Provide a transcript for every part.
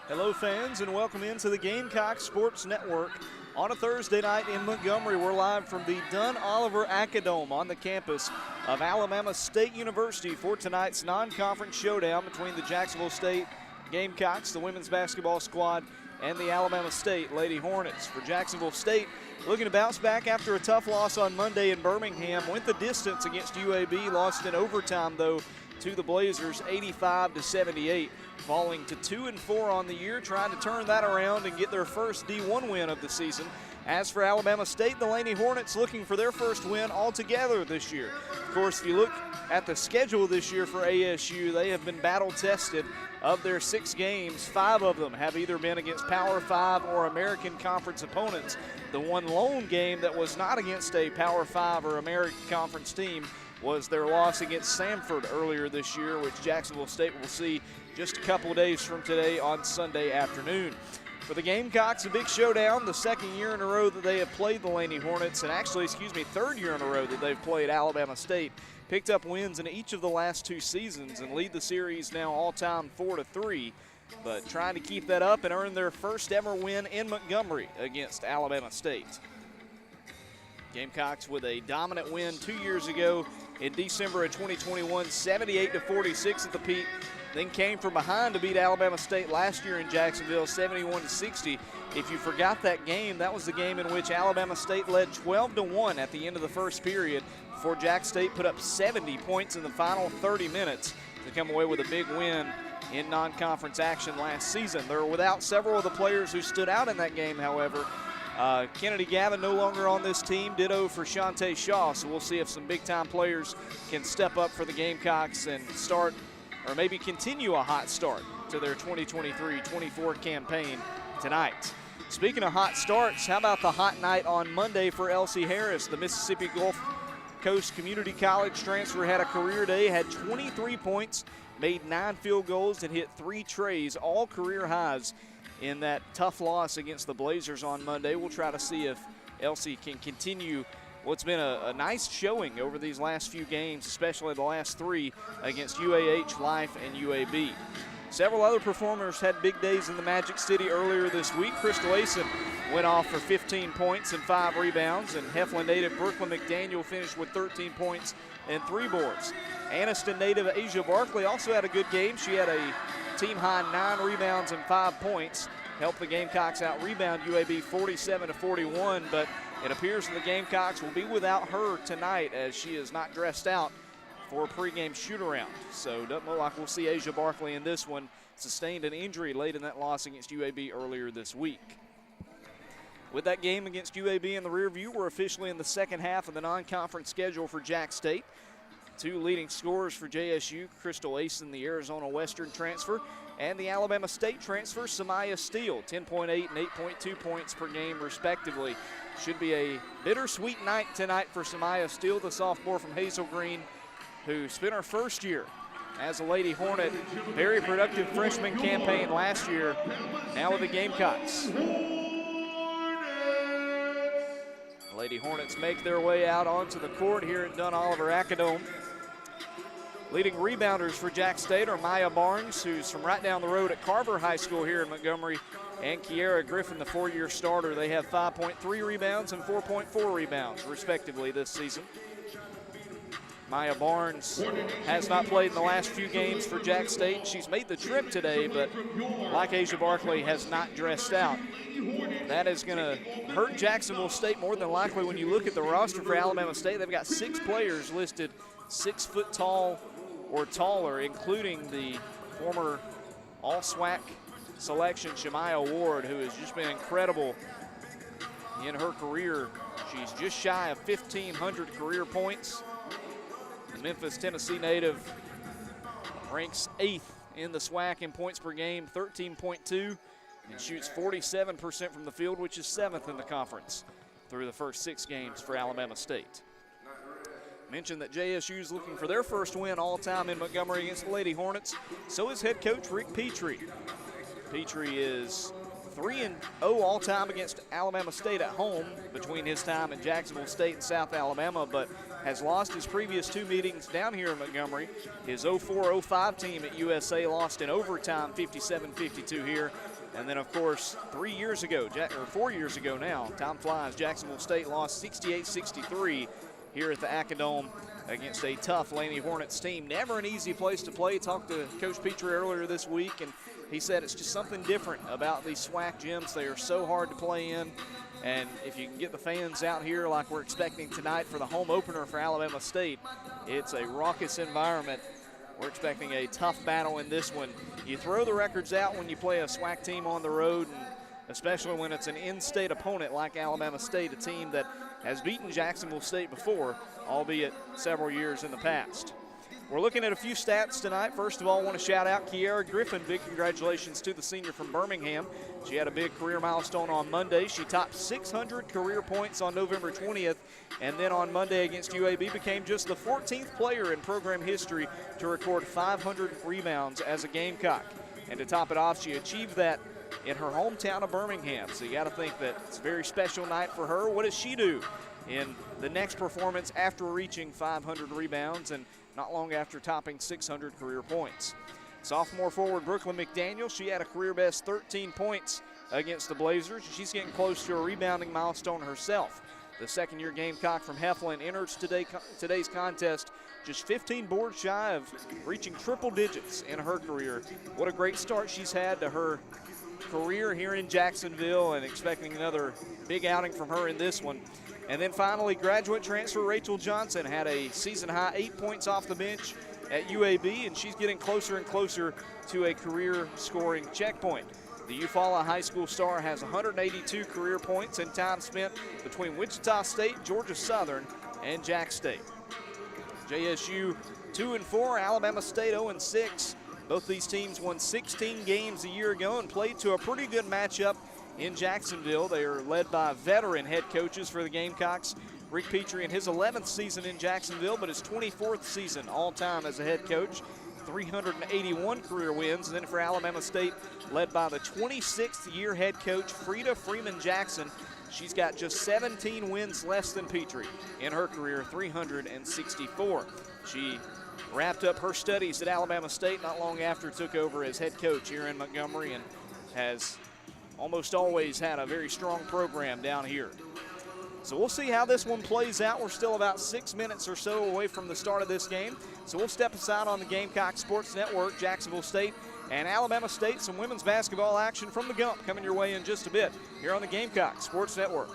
Hello fans, and welcome into the Gamecocks Sports Network. On a Thursday night in Montgomery, we're live from the Dunn Oliver Acadome on the campus of Alabama State University for tonight's non-conference showdown between the Jacksonville State Gamecocks, the women's basketball squad, and the Alabama State Lady Hornets. For Jacksonville State, looking to bounce back after a tough loss on Monday in Birmingham, went the distance against UAB, lost in overtime though to the Blazers 85-78, falling to 2-4 on the year, trying to turn that around and get their first D1 win of the season. As for Alabama State, the Lady Hornets looking for their first win altogether this year. Of course, if you look at the schedule this year for ASU, they have been battle tested. Of their 6 games, 5 of them have either been against Power 5 or American Conference opponents. The one lone game that was not against a Power 5 or American Conference team was their loss against Samford earlier this year, which Jacksonville State will see just a couple of days from today on Sunday afternoon. For the Gamecocks, a big showdown, the second year in a row that they have played the Lady Hornets, and actually, third year in a row that they've played Alabama State. Picked up wins in each of the last 2 seasons and lead the series now all-time 4-3, but trying to keep that up and earn their first ever win in Montgomery against Alabama State. Gamecocks with a dominant win 2 years ago in December of 2021, 78-46 at the peak. Then came from behind to beat Alabama State last year in Jacksonville, 71-60. If you forgot that game, that was the game in which Alabama State led 12-1 at the end of the first period before Jack State put up 70 points in the final 30 minutes to come away with a big win in non-conference action last season. They're without several of the players who stood out in that game, however. Kennedy Gavin no longer on this team, ditto for Shantae Shaw, so we'll see if some big-time players can step up for the Gamecocks and start or maybe continue a hot start to their 2023-24 campaign tonight. Speaking of hot starts, how about the hot night on Monday for Elsie Harris? The Mississippi Gulf Coast Community College transfer had a career day, had 23 points, made 9 field goals, and hit 3 trays, all career highs in that tough loss against the Blazers on Monday. We'll try to see if Elsie can continue what's been a nice showing over these last few games, especially the last 3 against UAH, Life, and UAB. Several other performers had big days in the Magic City earlier this week. Crystal Asen went off for 15 points and 5 rebounds, and Heflin native Brooklyn McDaniel finished with 13 points and 3 boards. Anniston native Asia Barkley also had a good game. She had a team-high 9 rebounds and 5 points. Helped the Gamecocks out-rebound UAB 47-41, but it appears that the Gamecocks will be without her tonight as she is not dressed out for a pregame shoot-around. So doesn't look like we'll see Asia Barkley in this one. Sustained an injury late in that loss against UAB earlier this week. With that game against UAB in the rear view, we're officially in the second half of the non-conference schedule for Jack State. 2 leading scorers for JSU, Crystal Asen, the Arizona Western transfer, and the Alabama State transfer, Samaya Steele, 10.8 and 8.2 points per game respectively. Should be a bittersweet night tonight for Samaya Steele, the sophomore from Hazel Green, who spent her first year as a Lady Hornet. Very productive freshman campaign last year, now with the Gamecocks. Lady Hornets make their way out onto the court here at Dunn Oliver Acadome. Leading rebounders for Jack State are Maya Barnes, who's from right down the road at Carver High School here in Montgomery, and Kiara Griffin, the 4-year starter. They have 5.3 rebounds and 4.4 rebounds, respectively, this season. Maya Barnes has not played in the last few games for Jack State. She's made the trip today, but like Asia Barkley, has not dressed out. That is going to hurt Jacksonville State more than likely when you look at the roster for Alabama State. They've got 6 players listed 6 foot tall or taller, including the former All-SWAC selection, Shemaya Ward, who has just been incredible in her career. She's just shy of 1,500 career points. The Memphis, Tennessee native ranks 8th in the SWAC in points per game, 13.2, and shoots 47% from the field, which is 7th in the conference through the first 6 games for Alabama State. Mentioned that JSU is looking for their first win all-time in Montgomery against the Lady Hornets. So is head coach Rick Petrie. Petrie is 3-0 all-time against Alabama State at home between his time at Jacksonville State and South Alabama, but has lost his previous 2 meetings down here in Montgomery. His 04-05 team at USA lost in overtime 57-52 here. And then, of course, 4 years ago now, time flies, Jacksonville State lost 68-63 here at the Acadome against a tough Laney Hornets team. Never an easy place to play. Talked to Coach Petrie earlier this week, and he said it's just something different about these SWAC gyms. They are so hard to play in, and if you can get the fans out here like we're expecting tonight for the home opener for Alabama State, it's a raucous environment. We're expecting a tough battle in this one. You throw the records out when you play a SWAC team on the road, and especially when it's an in-state opponent like Alabama State, a team that has beaten Jacksonville State before, albeit several years in the past. We're looking at a few stats tonight. First of all, I want to shout out Kiara Griffin. Big congratulations to the senior from Birmingham. She had a big career milestone on Monday. She topped 600 career points on November 20th, and then on Monday against UAB became just the 14th player in program history to record 500 rebounds as a Gamecock. And to top it off, she achieved that in her hometown of Birmingham. So you got to think that it's a very special night for her. What does she do in the next performance after reaching 500 rebounds and not long after topping 600 career points? Sophomore forward Brooklyn McDaniel, she had a career best 13 points against the Blazers. She's getting close to a rebounding milestone herself. The second-year Gamecock from Heflin enters today's contest just 15 boards shy of reaching triple digits in her career. What a great start she's had to her career here in Jacksonville, and expecting another big outing from her in this one. And then finally, graduate transfer Rachel Johnson had a season-high 8 points off the bench at UAB, and she's getting closer and closer to a career scoring checkpoint. The Eufaula High School star has 182 career points in time spent between Wichita State, Georgia Southern, and Jack State. JSU 2-4, Alabama State 0-6. Both these teams won 16 games a year ago and played to a pretty good matchup in Jacksonville. They are led by veteran head coaches for the Gamecocks. Rick Petrie in his 11th season in Jacksonville, but his 24th season all-time as a head coach. 381 career wins. And then for Alabama State, led by the 26th year head coach, Frida Freeman Jackson. She's got just 17 wins less than Petrie in her career, 364. She wrapped up her studies at Alabama State not long after took over as head coach here in Montgomery, and has almost always had a very strong program down here. So we'll see how this one plays out. We're still about 6 minutes or so away from the start of this game. So we'll step aside on the Gamecock Sports Network. Jacksonville State and Alabama State, some women's basketball action from the Gump coming your way in just a bit here on the Gamecock Sports Network.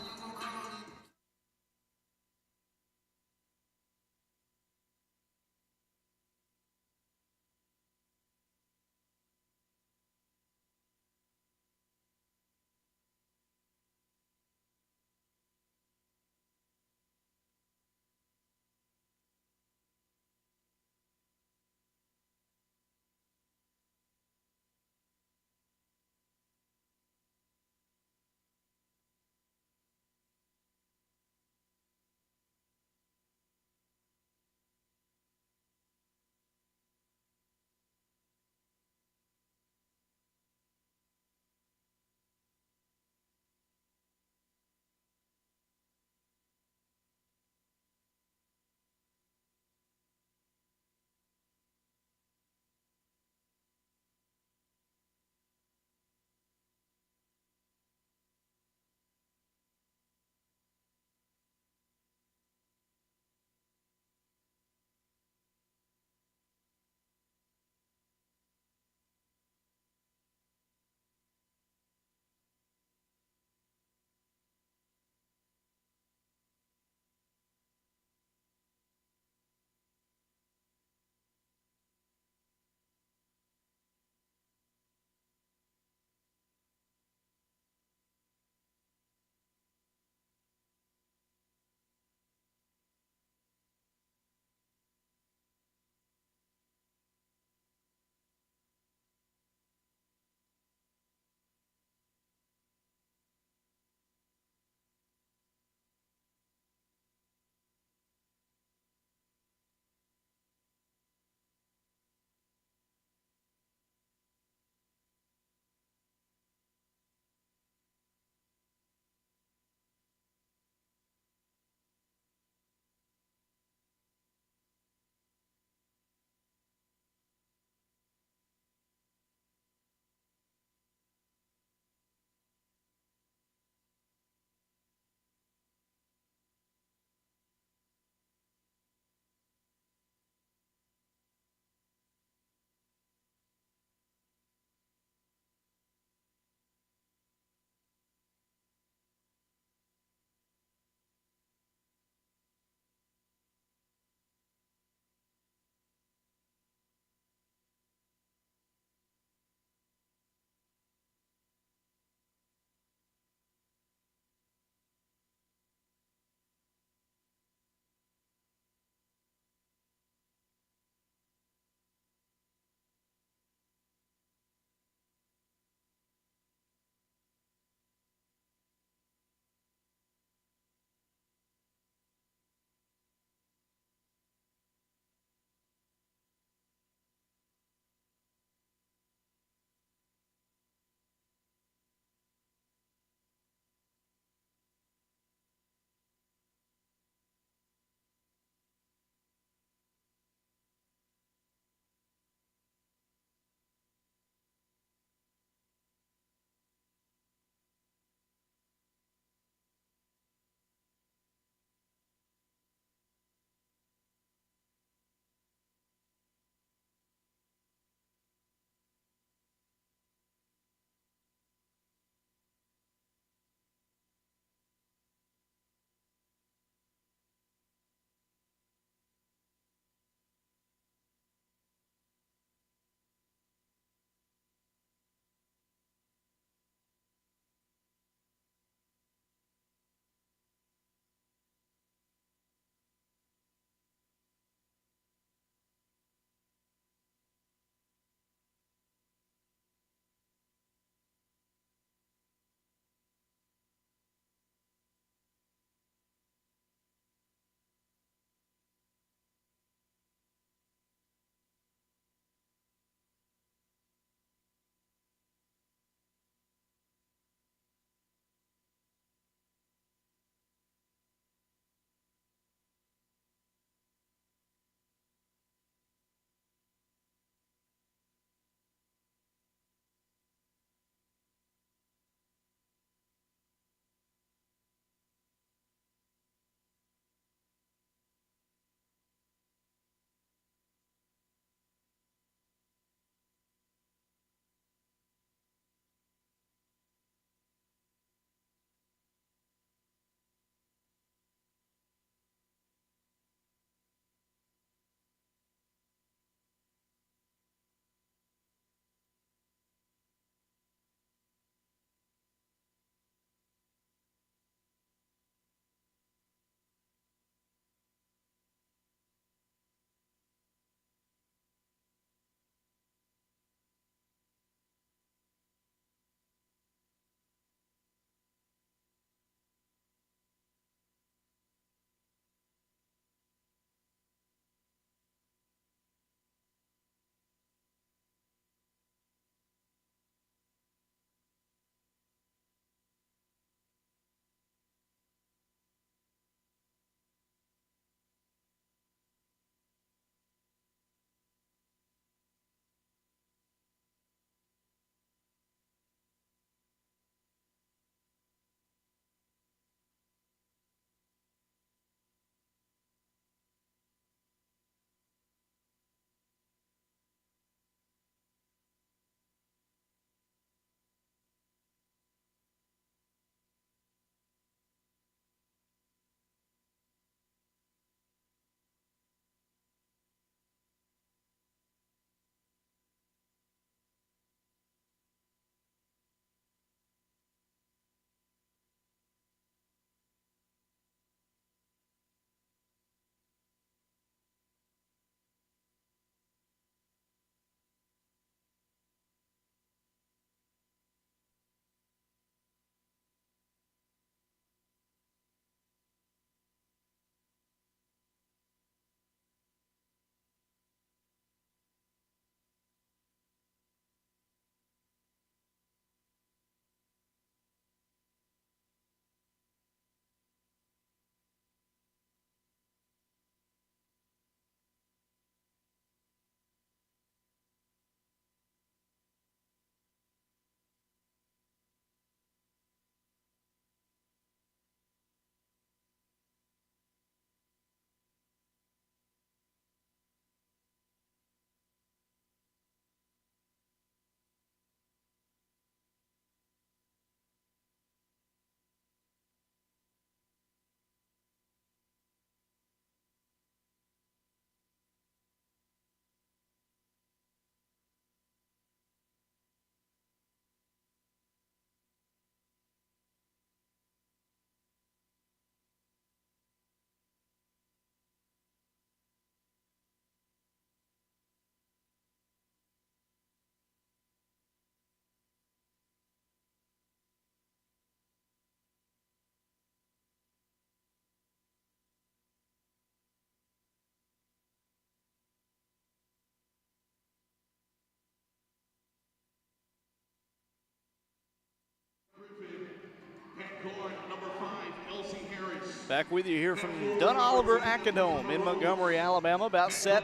Back with you here from Dunn Oliver Acadome in Montgomery, Alabama. About set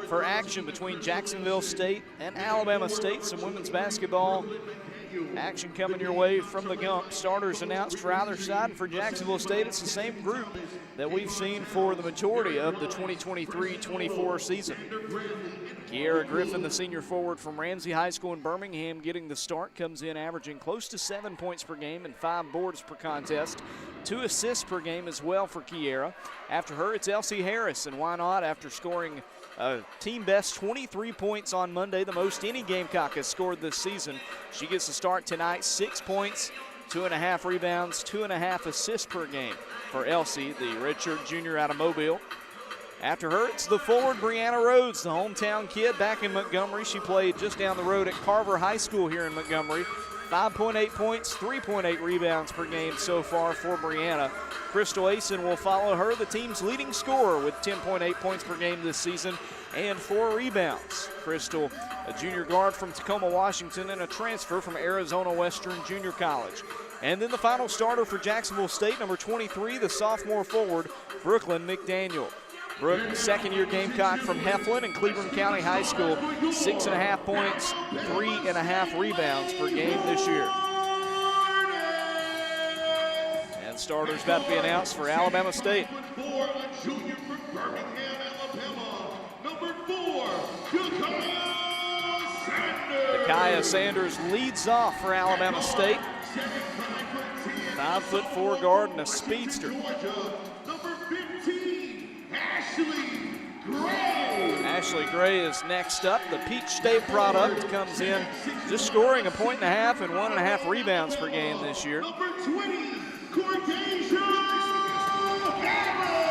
for action between Jacksonville State and Alabama State. Some women's basketball action coming your way from the Gump. Starters announced for either side. And for Jacksonville State, it's the same group that we've seen for the majority of the 2023-24 season. Kiera Griffin, the senior forward from Ramsey High School in Birmingham, getting the start, comes in averaging close to 7 points per game and 5 boards per contest. 2 assists per game as well for Kiera. After her, it's Elsie Harris, and why not? After scoring a team best 23 points on Monday, the most any Gamecock has scored this season. She gets the start tonight, 6 points, 2.5 rebounds, 2.5 assists per game for Elsie, the redshirt junior out of Mobile. After her, it's the forward Brianna Rhodes, the hometown kid back in Montgomery. She played just down the road at Carver High School here in Montgomery. 5.8 points, 3.8 rebounds per game so far for Brianna. Crystal Asen will follow her, the team's leading scorer, with 10.8 points per game this season and 4 rebounds. Crystal, a junior guard from Tacoma, Washington, and a transfer from Arizona Western Junior College. And then the final starter for Jacksonville State, number 23, the sophomore forward, Brooklyn McDaniel. Brooke, second-year Gamecock from Heflin and Cleveland County High School, 6.5 points, 3.5 rebounds per game this year. And starters about to be announced for Alabama State. Dakaya Sanders leads off for Alabama State. 5'4" guard and a speedster. Ashley Gray is next up. The Peach State product comes in just scoring 1.5 points and 1.5 rebounds per game this year.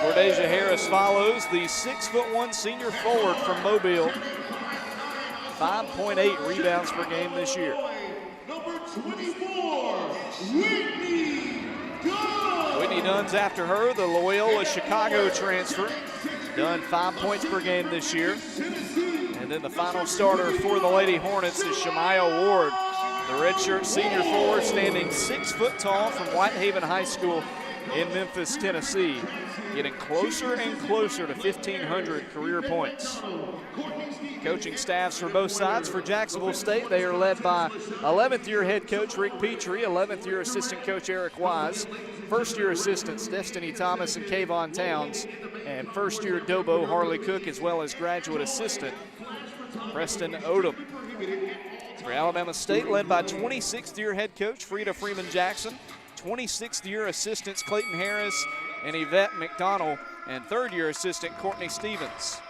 Cordesia Harris follows, the 6'1" senior forward from Mobile. 5.8 rebounds per game this year. Number 24, Whitney Dunn's after her, the Loyola Chicago transfer. Dunn 5 points per game this year. And then the final starter for the Lady Hornets is Shemaya Ward, the redshirt senior forward, standing 6 foot tall from Whitehaven High School in Memphis, Tennessee, getting closer and closer to 1,500 career points. Coaching staffs for both sides. For Jacksonville State, they are led by 11th-year head coach Rick Petrie, 11th-year assistant coach Eric Wise, first-year assistants Destiny Thomas and Kayvon Towns, and first-year Dobo Harley Cook, as well as graduate assistant Preston Odom. For Alabama State, led by 26th-year head coach Frida Freeman Jackson, 26th-year assistants Clayton Harris and Yvette McDonald, and third-year assistant Courtney Stevens.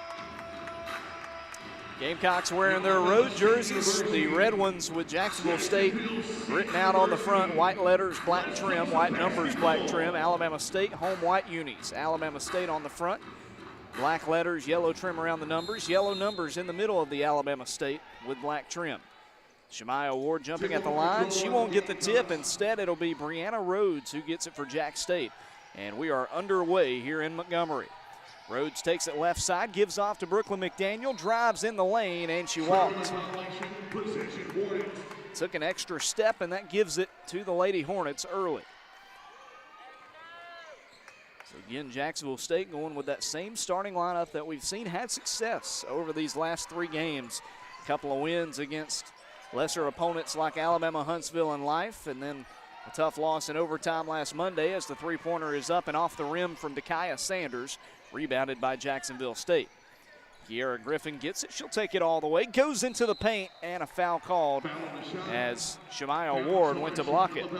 Gamecocks wearing their road jerseys, the red ones with Jacksonville State written out on the front, white letters, black trim, white numbers, black trim. Alabama State, home white unis. Alabama State on the front, black letters, yellow trim around the numbers, yellow numbers in the middle of the Alabama State with black trim. Shemaya Ward jumping at the line. She won't get the tip. Instead, it'll be Brianna Rhodes who gets it for Jack State. And we are underway here in Montgomery. Rhodes takes it left side, gives off to Brooklyn McDaniel, drives in the lane, and she walked. Took an extra step, and that gives it to the Lady Hornets early. So again, Jacksonville State going with that same starting lineup that we've seen had success over these last 3 games. A couple of wins against lesser opponents like Alabama, Huntsville, and Life, and then a tough loss in overtime last Monday as the three-pointer is up and off the rim from Dakaya Sanders, rebounded by Jacksonville State. Kiera Griffin gets it. She'll take it all the way. Goes into the paint, and a foul called as Shemaya Ward went to block it.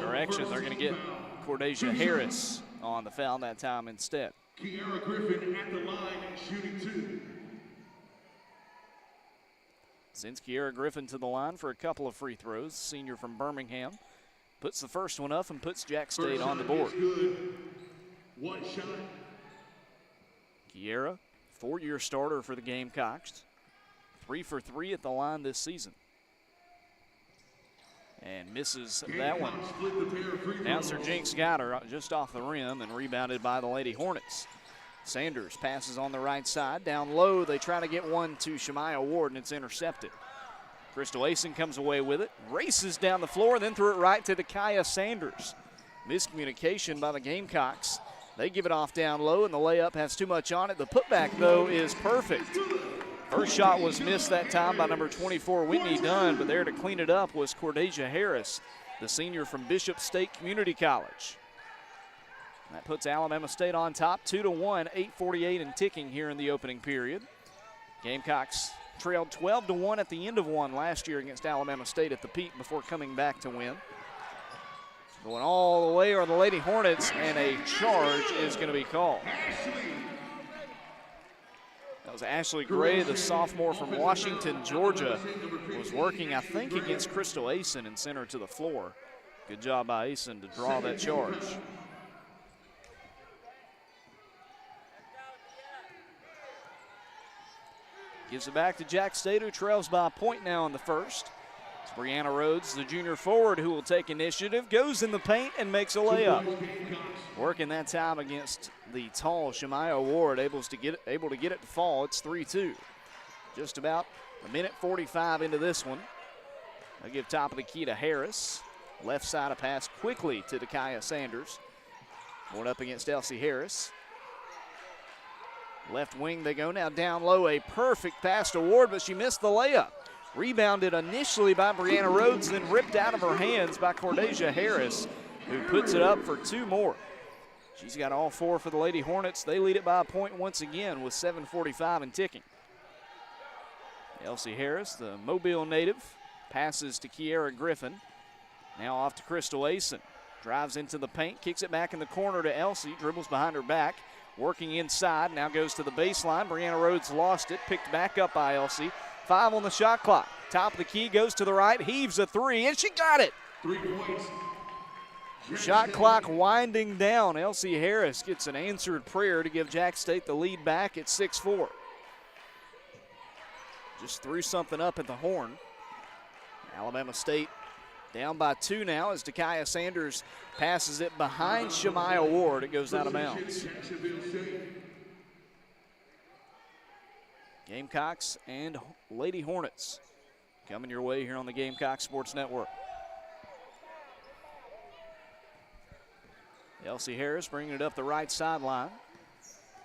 Correction, they're going to get Cordesia Harris on the foul that time instead. Kiera Griffin at the line shooting 2. Sends Kiera Griffin to the line for a couple of free throws. Senior from Birmingham puts the first one up and puts Jack State on the board. One shot. Kiera, 4-year starter for the Gamecocks. 3 for 3 at the line this season. And misses that one. Announcer Jinx got her just off the rim and rebounded by the Lady Hornets. Sanders passes on the right side. Down low, they try to get one to Shemaya Ward, and it's intercepted. Crystal Asen comes away with it, races down the floor, and then threw it right to Dakaya Sanders. miscommunication by the Gamecocks. They give it off down low, and the layup has too much on it. The putback, though, is perfect. First shot was missed that time by number 24, Whitney Dunn, but there to clean it up was Cordesia Harris, the senior from Bishop State Community College. That puts Alabama State on top, 2-1, 8:48 and ticking here in the opening period. Gamecocks trailed 12-1 at the end of one last year against Alabama State at the Pete before coming back to win. Going all the way are the Lady Hornets, and a charge is going to be called. That was Ashley Gray, the sophomore from Washington, Georgia, was working, I think, against Crystal Asen and sent her to the floor. Good job by Asen to draw that charge. Gives it back to Jack State, who trails by a point now in the first. It's Brianna Rhodes, the junior forward, who will take initiative, goes in the paint and makes a layup. Working that time against the tall Shemaya Ward, able to get it to fall. It's 3-2. Just about a minute 45 into this one. They give top of the key to Harris. Left side a pass quickly to Dakaya Sanders. Going up against Elsie Harris. Left wing they go now, down low, a perfect pass to Ward, but she missed the layup. Rebounded initially by Brianna Rhodes, then ripped out of her hands by Cordesia Harris, who puts it up for two more. She's got all four for the Lady Hornets. They lead it by a point once again with 7:45 and ticking. Elsie Harris, the Mobile native, passes to Kiera Griffin. Now off to Crystal Asen. Drives into the paint, kicks it back in the corner to Elsie, dribbles behind her back. Working inside, now goes to the baseline. Brianna Rhodes lost it, picked back up by Elsie. 5 on the shot clock. Top of the key, goes to the right, heaves a three, and she got it. 3 points. Shot clock winding down. Elsie Harris gets an answered prayer to give Jack State the lead back at 6-4. Just threw something up at the horn. Alabama State down by 2 now as Dakaya Sanders passes it behind Shemaya Ward. It goes out of bounds. Gamecocks and Lady Hornets coming your way here on the Gamecock Sports Network. Elsie Harris bringing it up the right sideline.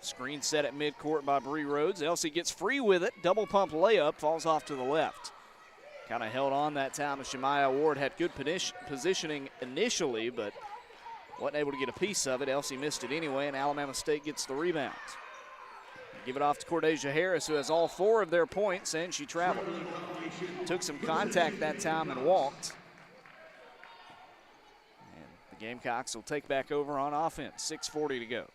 Screen set at midcourt by Bree Rhodes. Elsie gets free with it. Double pump layup, falls off to the left. Kind of held on that time as Shemaya Ward had good positioning initially, but wasn't able to get a piece of it. Elsie missed it anyway, and Alabama State gets the rebound. Give it off to Cordesia Harris, who has all 4 of their points, and she traveled. Took some contact that time and walked. And the Gamecocks will take back over on offense. 6:40 to go.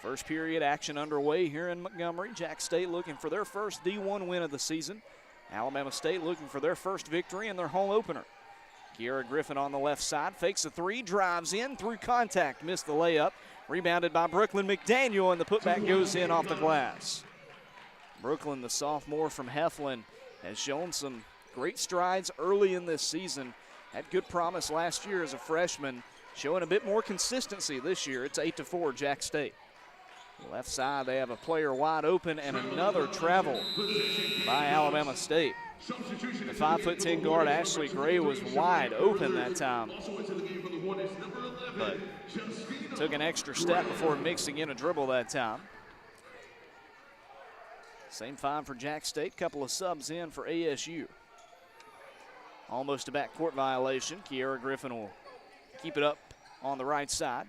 First period action underway here in Montgomery. Jack State looking for their first D1 win of the season. Alabama State looking for their first victory in their home opener. Kiera Griffin on the left side, fakes a three, drives in through contact, missed the layup. Rebounded by Brooklyn McDaniel, and the putback goes in off the glass. Brooklyn, the sophomore from Heflin, has shown some great strides early in this season. Had good promise last year as a freshman, showing a bit more consistency this year. It's 8-4 Jack State. Left side, they have a player wide open and another travel by Alabama State. The 5'10" guard Ashley Gray was wide open that time, but took an extra step before mixing in a dribble that time. Same 5 for Jack State, couple of subs in for ASU. Almost a backcourt violation. Kiera Griffin will keep it up on the right side.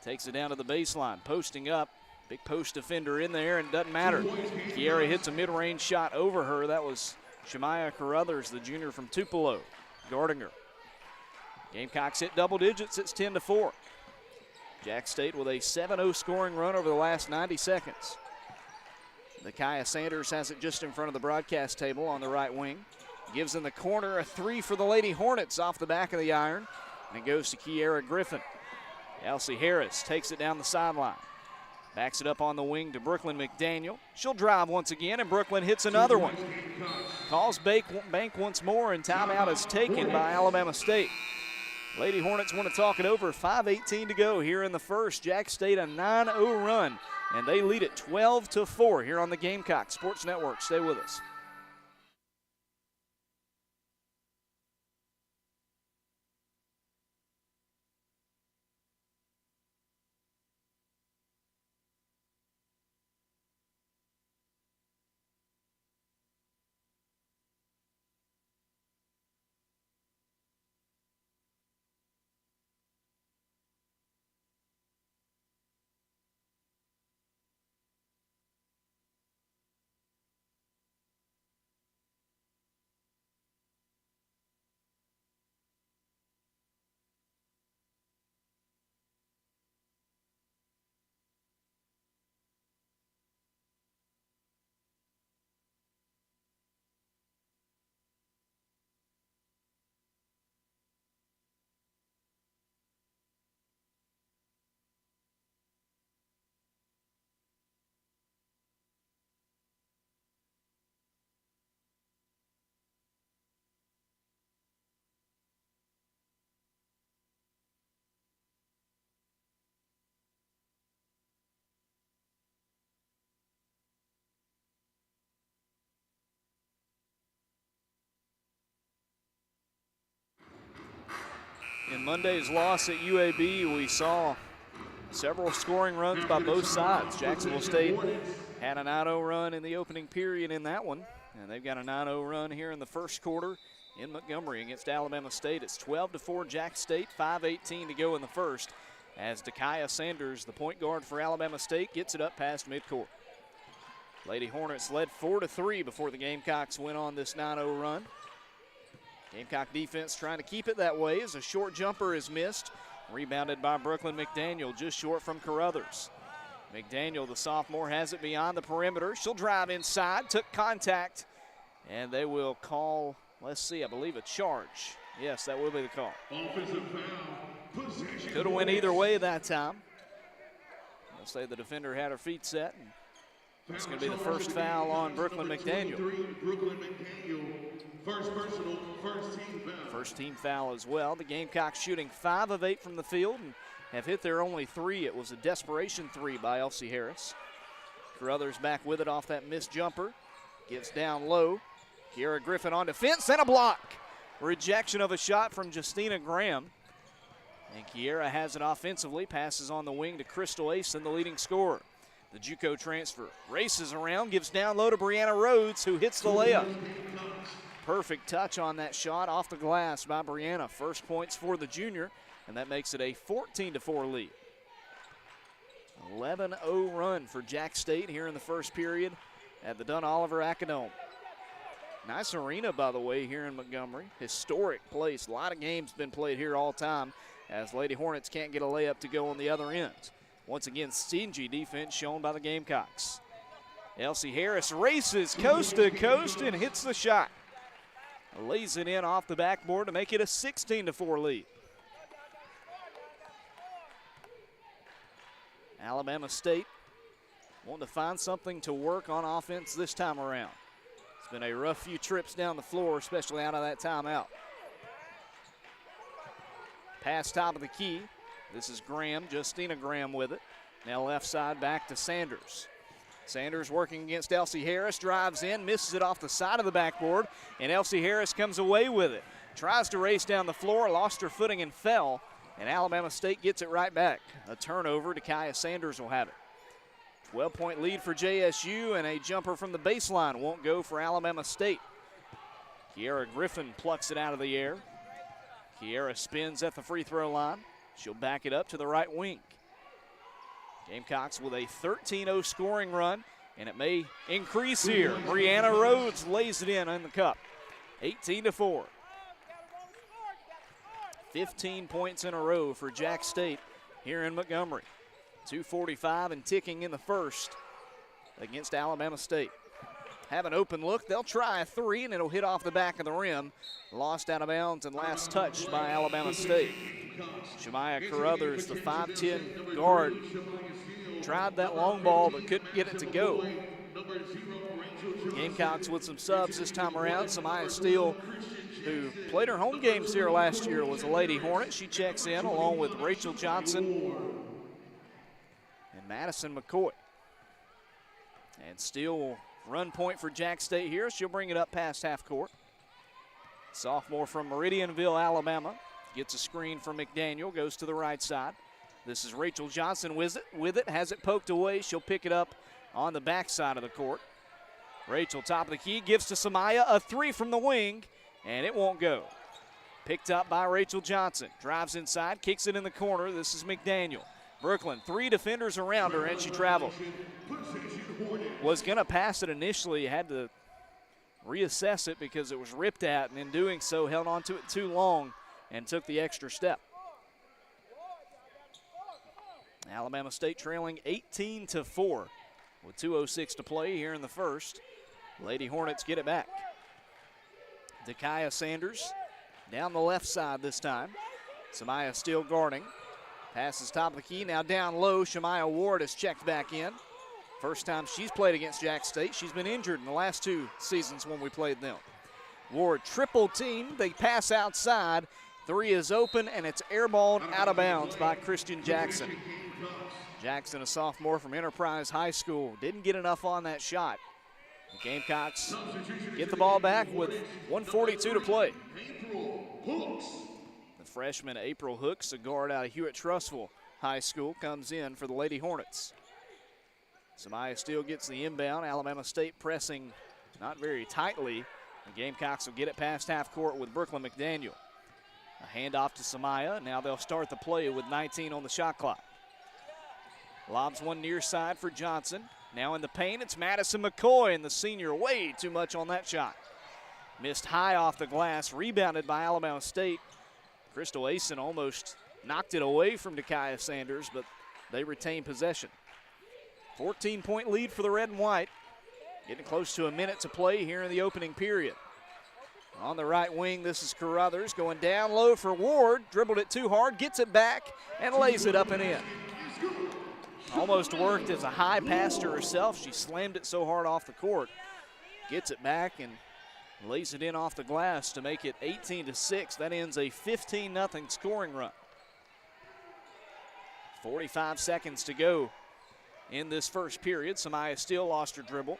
Takes it down to the baseline, posting up. Big post defender in there, and it doesn't matter. Kiera hits a mid-range shot over her. That was Shemaya Carruthers, the junior from Tupelo, guarding her. Gamecocks hit double digits. It's 10-4. Jack State with a 7-0 scoring run over the last 90 seconds. Dakaya Sanders has it just in front of the broadcast table on the right wing. Gives in the corner a 3 for the Lady Hornets off the back of the iron, and it goes to Kiera Griffin. Elsie Harris takes it down the sideline. Backs it up on the wing to Brooklyn McDaniel. She'll drive once again, and Brooklyn hits another one. Calls bank once more, and timeout is taken by Alabama State. Lady Hornets want to talk it over. 5:18 to go here in the first. Jack State a 9-0 run, and they lead it 12-4 here on the Gamecock Sports Network. Stay with us. In Monday's loss at UAB, we saw several scoring runs by both sides. Jacksonville State had a 9-0 run in the opening period in that one, and they've got a 9-0 run here in the first quarter in Montgomery against Alabama State. It's 12-4 Jack State, 5:18 to go in the first, as Dakaya Sanders, the point guard for Alabama State, gets it up past midcourt. Lady Hornets led 4-3 before the Gamecocks went on this 9-0 run. Gamecock defense trying to keep it that way as a short jumper is missed. Rebounded by Brooklyn McDaniel, just short from Carruthers. McDaniel, the sophomore, has it beyond the perimeter. She'll drive inside, took contact, and they will call, let's see, I believe a charge. Yes, that will be the call. Could have went either way that time. They'll say the defender had her feet set, and it's going to be the first foul on Brooklyn McDaniel. First personal, first team foul. First team foul as well. The Gamecocks shooting 5 of 8 from the field and have hit their only 3. It was a desperation 3 by Elsie Harris. Carruthers back with it off that missed jumper. Gives down low. Kiera Griffin on defense and a block. Rejection of a shot from Justina Graham. And Kiera has it offensively. Passes on the wing to Crystal Asen, the leading scorer. The JUCO transfer races around, gives down low to Brianna Rhodes, who hits the layup. Perfect touch on that shot off the glass by Brianna. First points for the junior, and that makes it a 14-4 lead. 11-0 run for Jack State here in the first period at the Dunn Oliver Acadome. Nice arena, by the way, here in Montgomery. Historic place. A lot of games been played here all time as Lady Hornets can't get a layup to go on the other end. Once again, stingy defense shown by the Gamecocks. Elsie Harris races coast to coast and hits the shot. Lays it in off the backboard to make it a 16-4 lead. Alabama State wanting to find something to work on offense this time around. It's been a rough few trips down the floor, especially out of that timeout. Pass top of the key. This is Graham, Justina Graham with it. Now left side back to Sanders. Sanders working against Elsie Harris, drives in, misses it off the side of the backboard, and Elsie Harris comes away with it. Tries to race down the floor, lost her footing and fell, and Alabama State gets it right back. A turnover, Dakaya Sanders will have it. 12-point lead for JSU, and a jumper from the baseline won't go for Alabama State. Kiera Griffin plucks it out of the air. Kiera spins at the free throw line. She'll back it up to the right wing. Gamecocks with a 13-0 scoring run, and it may increase here. Brianna Rhodes lays it in the cup. 18-4. 15 points in a row for Jack State here in Montgomery. 2:45 and ticking in the first against Alabama State. Have an open look. They'll try a 3, and it'll hit off the back of the rim. Lost out of bounds and last touched by Alabama State. Shemaya Carruthers, the 5'10 guard, tried that long ball but couldn't get it to go. Gamecocks with some subs this time around. Samaya Steele, who played her home games here last year, was a Lady Hornet. She checks in along with Rachel Johnson and Madison McCoy. And Steele will run point for Jack State here. She'll bring it up past half court. Sophomore from Meridianville, Alabama. Gets a screen from McDaniel, goes to the right side. This is Rachel Johnson with it, has it poked away. She'll pick it up on the back side of the court. Rachel, top of the key, gives to Samaya, a 3 from the wing, and it won't go. Picked up by Rachel Johnson. Drives inside, kicks it in the corner. This is McDaniel. Brooklyn, 3 defenders around her, and she traveled. Was going to pass it initially, had to reassess it because it was ripped at, and in doing so, held on to it too long and took the extra step. Alabama State trailing 18-4 with 2:06 to play here in the first. Lady Hornets get it back. Dakaya Sanders down the left side this time. Samaya still guarding. Passes top of the key, now down low. Shemaya Ward is checked back in. First time she's played against Jack State. She's been injured in the last 2 seasons when we played them. Ward triple team. They pass outside. 3 is open, and it's airballed out of bounds by Christian Jackson. Jackson, a sophomore from Enterprise High School, didn't get enough on that shot. The Gamecocks get the ball back with 1:42 to play. The freshman April Hooks, a guard out of Hewitt-Trussville High School, comes in for the Lady Hornets. Samaya Steele gets the inbound. Alabama State pressing not very tightly. The Gamecocks will get it past half court with Brooklyn McDaniel. A handoff to Samaya. Now they'll start the play with 19 on the shot clock. Lobs one near side for Johnson. Now in the paint, it's Madison McCoy, and the senior way too much on that shot. Missed high off the glass, rebounded by Alabama State. Crystal Asen almost knocked it away from Dakaya Sanders, but they retain possession. 14-point lead for the red and white. Getting close to a minute to play here in the opening period. On the right wing, this is Carruthers going down low for Ward. Dribbled it too hard, gets it back, and lays it up and in. Almost worked as a high pass to herself. She slammed it so hard off the court. Gets it back and lays it in off the glass to make it 18-6. That ends a 15-0 scoring run. 45 seconds to go in this first period. Samaya Steele lost her dribble.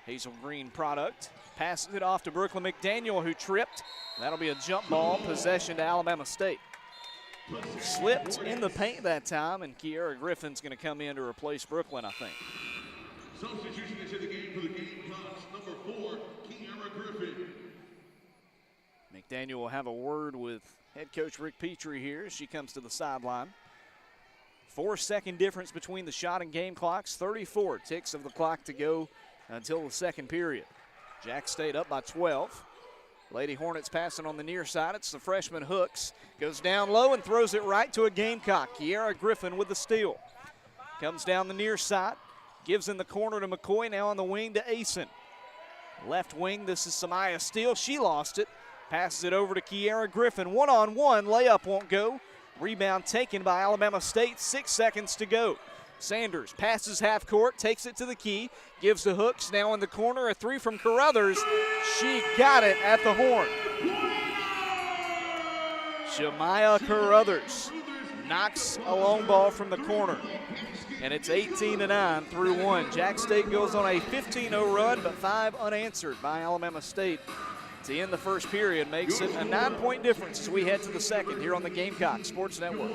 Hazel Green product. Passes it off to Brooklyn McDaniel, who tripped. That'll be a jump ball, possession to Alabama State. Slipped in the paint that time, and Kiara Griffin's going to come in to replace Brooklyn, I think. Substitution into the game for the Gamecocks, number 4, Kiara Griffin. McDaniel will have a word with head coach Rick Petrie here as she comes to the sideline. 4-second difference between the shot and game clocks. 34 ticks of the clock to go until the second period. Jack State up by 12. Lady Hornets passing on the near side. It's the freshman Hooks. Goes down low and throws it right to a Gamecock. Kiara Griffin with the steal. Comes down the near side. Gives in the corner to McCoy. Now on the wing to Asen. Left wing, this is Samaya Steele. She lost it. Passes it over to Kiara Griffin. One-on-one. Layup won't go. Rebound taken by Alabama State. 6 seconds to go. Sanders passes half court, takes it to the key, gives to Hooks. Now in the corner, a three from Carruthers. She got it at the horn. Shamaya Carruthers knocks a long ball from the corner. And it's 18-9 through one. Jack State goes on a 15-0 run, but 5 unanswered by Alabama State to end the first period. Makes it a 9-point difference as we head to the second here on the Gamecock Sports Network.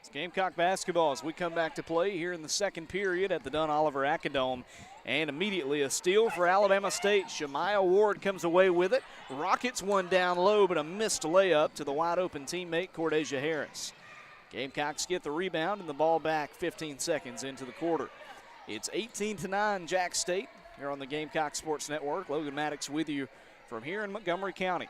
It's Gamecock basketball as we come back to play here in the second period at the Dunn Oliver Acadome. And immediately a steal for Alabama State. Shamaya Ward comes away with it. Rockets one down low, but a missed layup to the wide open teammate, Cordesia Harris. Gamecocks get the rebound and the ball back 15 seconds into the quarter. It's 18-9 Jack State here on the Gamecock Sports Network. Logan Maddox with you from here in Montgomery County.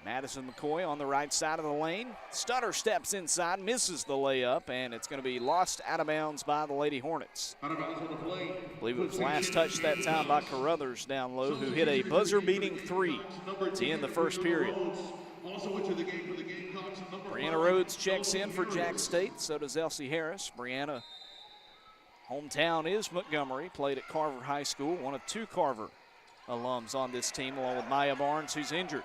Madison McCoy on the right side of the lane. Stutter steps inside, misses the layup, and it's going to be lost out of bounds by the Lady Hornets. Out of bounds on the play. I believe it was last touch that time by Carruthers down low, who hit a buzzer-beating three to end the first period. Also into the game for the Gamecocks, number Brianna Rhodes checks in for Jack State. So does Elsie Harris. Brianna, hometown is Montgomery, played at Carver High School, one of 2 Carver alums on this team, along with Maya Barnes, who's injured.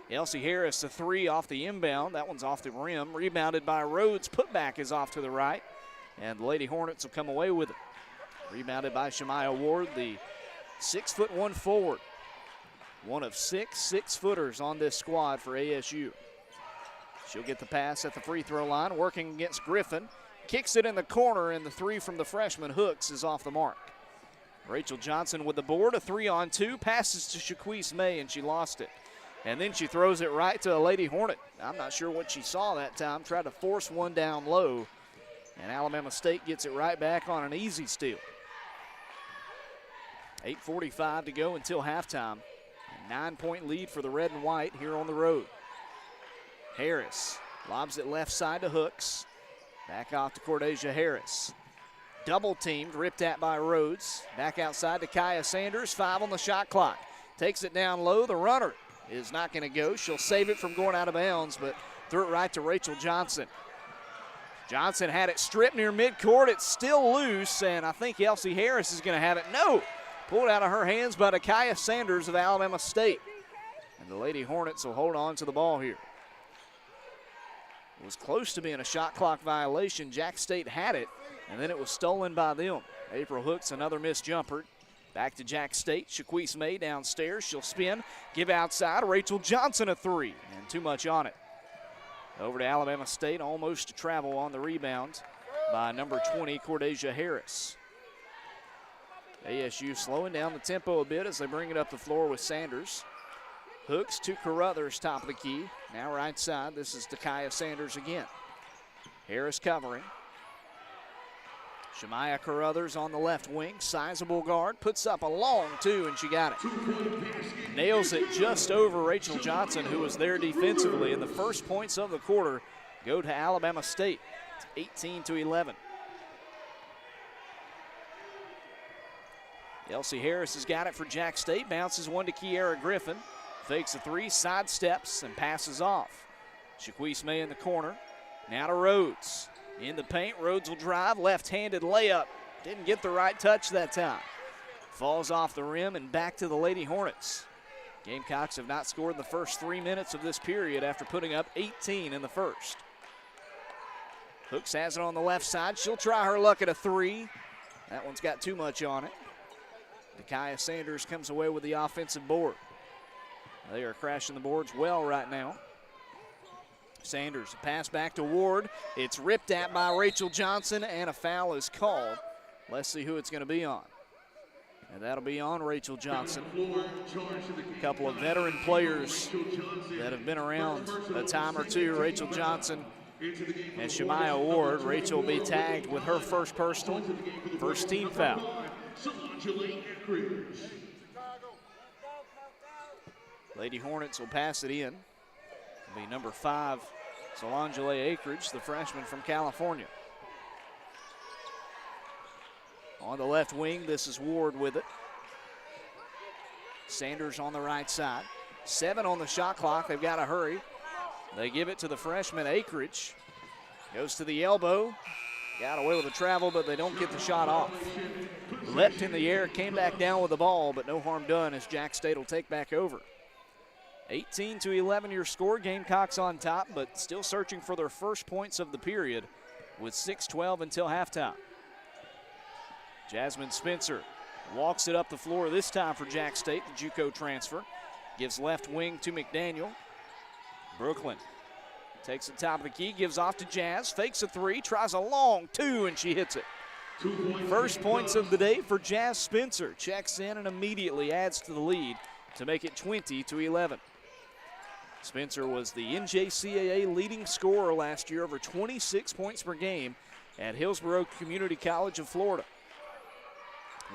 Elsie Harris, the three off the inbound. That one's off the rim. Rebounded by Rhodes. Putback is off to the right. And the Lady Hornets will come away with it. Rebounded by Shamaya Ward, the 6'1" forward. One of 6 6-footers on this squad for ASU. She'll get the pass at the free throw line, working against Griffin. Kicks it in the corner, and the three from the freshman Hooks is off the mark. Rachel Johnson with the board, a 3-on-2, passes to Shaquise May, and she lost it. And then she throws it right to a Lady Hornet. I'm not sure what she saw that time, tried to force one down low, and Alabama State gets it right back on an easy steal. 8:45 to go until halftime. A 9-point lead for the red and white here on the road. Harris lobs it left side to Hooks. Back off to Cordesia Harris. Double teamed, ripped at by Rhodes. Back outside to Kaya Sanders, 5 on the shot clock. Takes it down low, the runner is not gonna go. She'll save it from going out of bounds, but threw it right to Rachel Johnson. Johnson had it stripped near midcourt, it's still loose, and I think Elsie Harris is gonna have it. No, pulled out of her hands by Kaya Sanders of Alabama State. And the Lady Hornets will hold on to the ball here. It was close to being a shot clock violation. Jack State had it, and then it was stolen by them. April Hooks, another missed jumper. Back to Jack State. Shaquise May downstairs. She'll spin, give outside. Rachel Johnson a 3, and too much on it. Over to Alabama State, almost a travel on the rebound by number 20, Cordesia Harris. ASU slowing down the tempo a bit as they bring it up the floor with Sanders. Hooks to Carruthers, top of the key. Now right side, this is Takaya Sanders again. Harris covering. Shemaya Carruthers on the left wing, sizable guard, puts up a long 2, and she got it. Nails it just over Rachel Johnson, who was there defensively, and the first points of the quarter go to Alabama State. It's 18-11. Elsie Harris has got it for Jack State, bounces one to Kiara Griffin. Fakes a 3, sidesteps, and passes off. Shaquise May in the corner. Now to Rhodes. In the paint, Rhodes will drive, left-handed layup. Didn't get the right touch that time. Falls off the rim and back to the Lady Hornets. Gamecocks have not scored in the first 3 minutes of this period after putting up 18 in the first. Hooks has it on the left side. She'll try her luck at a 3. That one's got too much on it. Takaya Sanders comes away with the offensive board. They are crashing the boards well right now. Sanders, a pass back to Ward. It's ripped at by Rachel Johnson, and a foul is called. Let's see who it's going to be on. And that'll be on Rachel Johnson. A couple of veteran players that have been around a time or two. Rachel Johnson and Shemaya Ward. Rachel will be tagged with her first personal, first team foul. Lady Hornets will pass it in. It'll be number 5, Solangele Akridge, the freshman from California. On the left wing, this is Ward with it. Sanders on the right side. 7 on the shot clock. They've got to hurry. They give it to the freshman Akridge. Goes to the elbow. Got away with the travel, but they don't get the shot off. Leapt in the air, came back down with the ball, but no harm done as Jack State will take back over. 18-11 your score. Gamecocks on top, but still searching for their first points of the period with 6:12 until halftime. Jasmine Spencer walks it up the floor this time for Jack State, the JUCO transfer. Gives left wing to McDaniel. Brooklyn takes the top of the key, gives off to Jazz, fakes a 3, tries a long 2, and she hits it. First points of the day for Jazz Spencer. Checks in and immediately adds to the lead to make it 20-11. Spencer was the NJCAA leading scorer last year, over 26 points per game at Hillsborough Community College of Florida.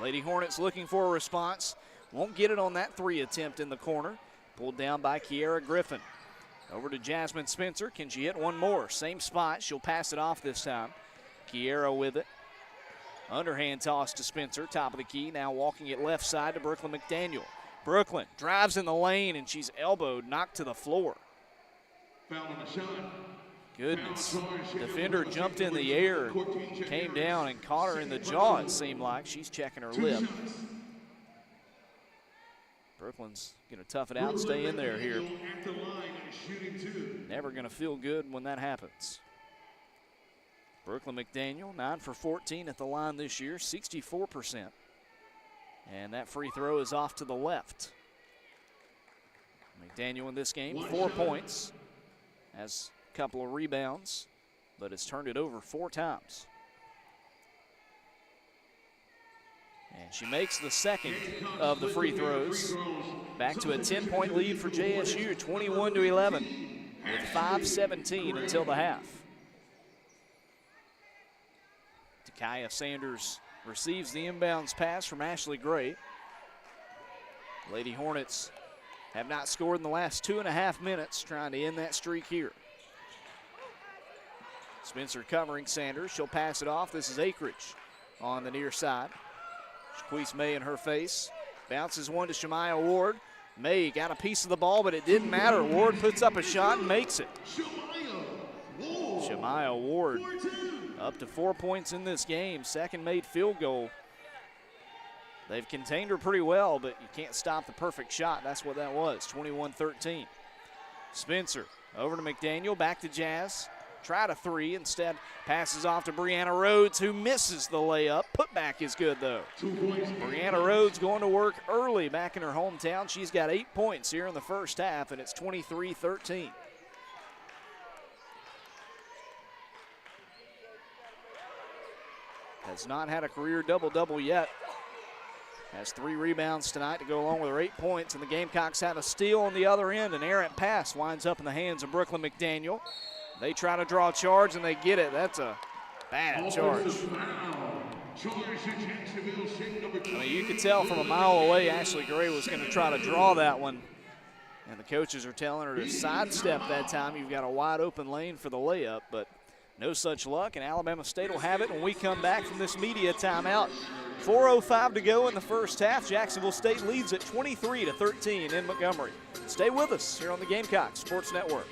Lady Hornets looking for a response. Won't get it on that 3 attempt in the corner. Pulled down by Kiara Griffin. Over to Jasmine Spencer. Can she hit one more? Same spot. She'll pass it off this time. Kiara with it. Underhand toss to Spencer. Top of the key. Now walking it left side to Brooklyn McDaniel. Brooklyn drives in the lane, and she's elbowed, knocked to the floor. Foul on the shot. Goodness. Defender jumped in the air, came down and caught her in the jaw, it seemed like. She's checking her lip. Brooklyn's going to tough it out and stay in there here. Never going to feel good when that happens. Brooklyn McDaniel, 9 for 14 at the line this year, 64%. And that free throw is off to the left. McDaniel in this game, 4 points. Has a couple of rebounds, but has turned it over 4 times. And she makes the second of the free throws. Back to a 10-point lead for JSU, 21-11, with 5:17 until the half. Takaya Sanders receives the inbounds pass from Ashley Gray. Lady Hornets have not scored in the last 2.5 minutes, trying to end that streak here. Spencer covering Sanders. She'll pass it off. This is Akridge on the near side. Shaquise May in her face. Bounces one to Shemaya Ward. May got a piece of the ball, but it didn't matter. Ward puts up a shot and makes it. Shemaya Ward up to 4 points in this game. Second made field goal. They've contained her pretty well, but you can't stop the perfect shot. That's what that was, 21-13. Spencer over to McDaniel, back to Jazz. Tried a three, instead passes off to Brianna Rhodes, who misses the layup. Putback is good, though. Brianna Rhodes going to work early back in her hometown. She's got 8 points here in the first half, and it's 23-13. Has not had a career double-double yet. Has 3 rebounds tonight to go along with her 8 points, and the Gamecocks have a steal on the other end. An errant pass winds up in the hands of Brooklyn McDaniel. They try to draw a charge, and they get it. That's a bad charge. I mean, you could tell from a mile away Ashley Gray was going to try to draw that one, and the coaches are telling her to sidestep that time. You've got a wide open lane for the layup, but no such luck, and Alabama State will have it when we come back from this media timeout. 4:05 to go in the first half. Jacksonville State leads at 23-13 in Montgomery. Stay with us here on the Gamecocks Sports Network.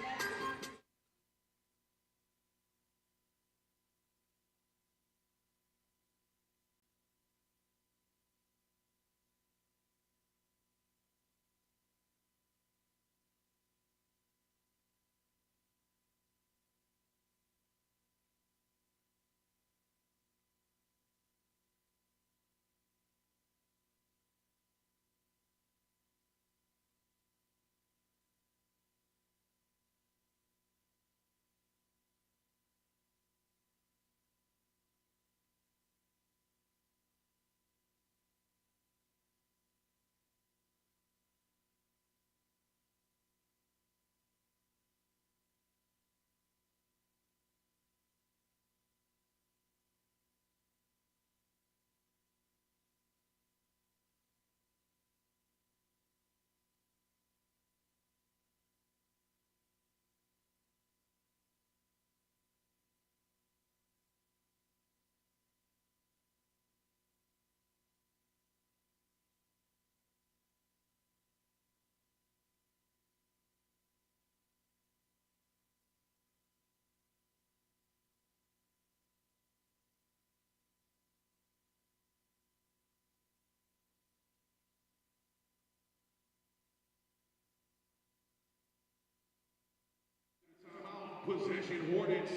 Possession Hornets.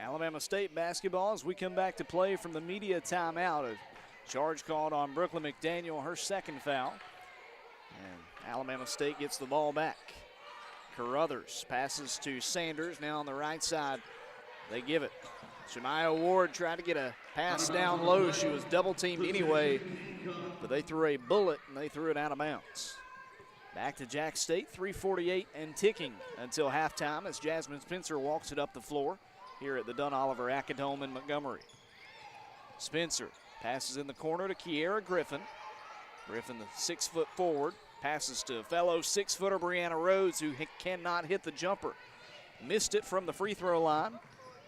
Alabama State basketball as we come back to play from the media timeout. A charge called on Brooklyn McDaniel, her second foul. And Alabama State gets the ball back. Carruthers passes to Sanders. Now on the right side, they give it. Shemaya Ward tried to get a pass down low. She was double teamed anyway, but they threw a bullet and they threw it out of bounds. Back to Jack State, 3:48 and ticking until halftime as Jasmine Spencer walks it up the floor here at the Dunn Oliver Acadome in Montgomery. Spencer passes in the corner to Kiera Griffin. Griffin, the 6-foot forward, passes to fellow 6-footer Brianna Rhodes, who cannot hit the jumper. Missed it from the free throw line.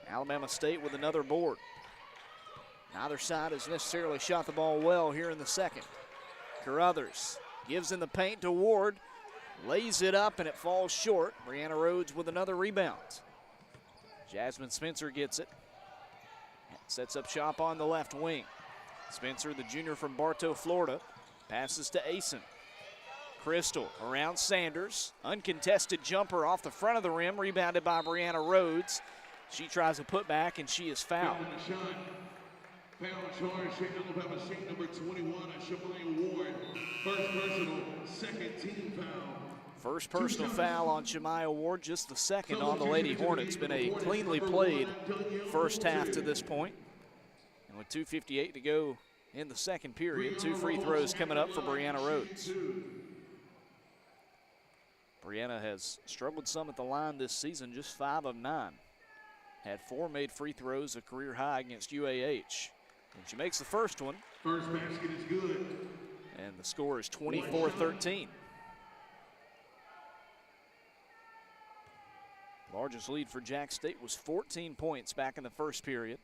Alabama State with another board. Neither side has necessarily shot the ball well here in the second. Carruthers gives in the paint to Ward, lays it up, and it falls short. Brianna Rhodes with another rebound. Jasmine Spencer gets it. Sets up shop on the left wing. Spencer, the junior from Bartow, Florida, passes to Asen. Crystal around Sanders. Uncontested jumper off the front of the rim, rebounded by Brianna Rhodes. She tries a putback, and she is fouled. Foul charge, Alabama State number 21, Shemai Ward. First personal, second team foul. First personal foul on Shemai Ward, just the second on the Lady Hornets. Been a cleanly played first half to this point. And with 2:58 to go in the second period, 2 free throws coming up for Brianna Rhodes. Brianna has struggled some at the line this season, just 5 of 9. Had 4 made free throws, a career high against UAH. And she makes the first one. First basket is good. And the score is 24-13. Largest lead for Jack State was 14 points back in the first period.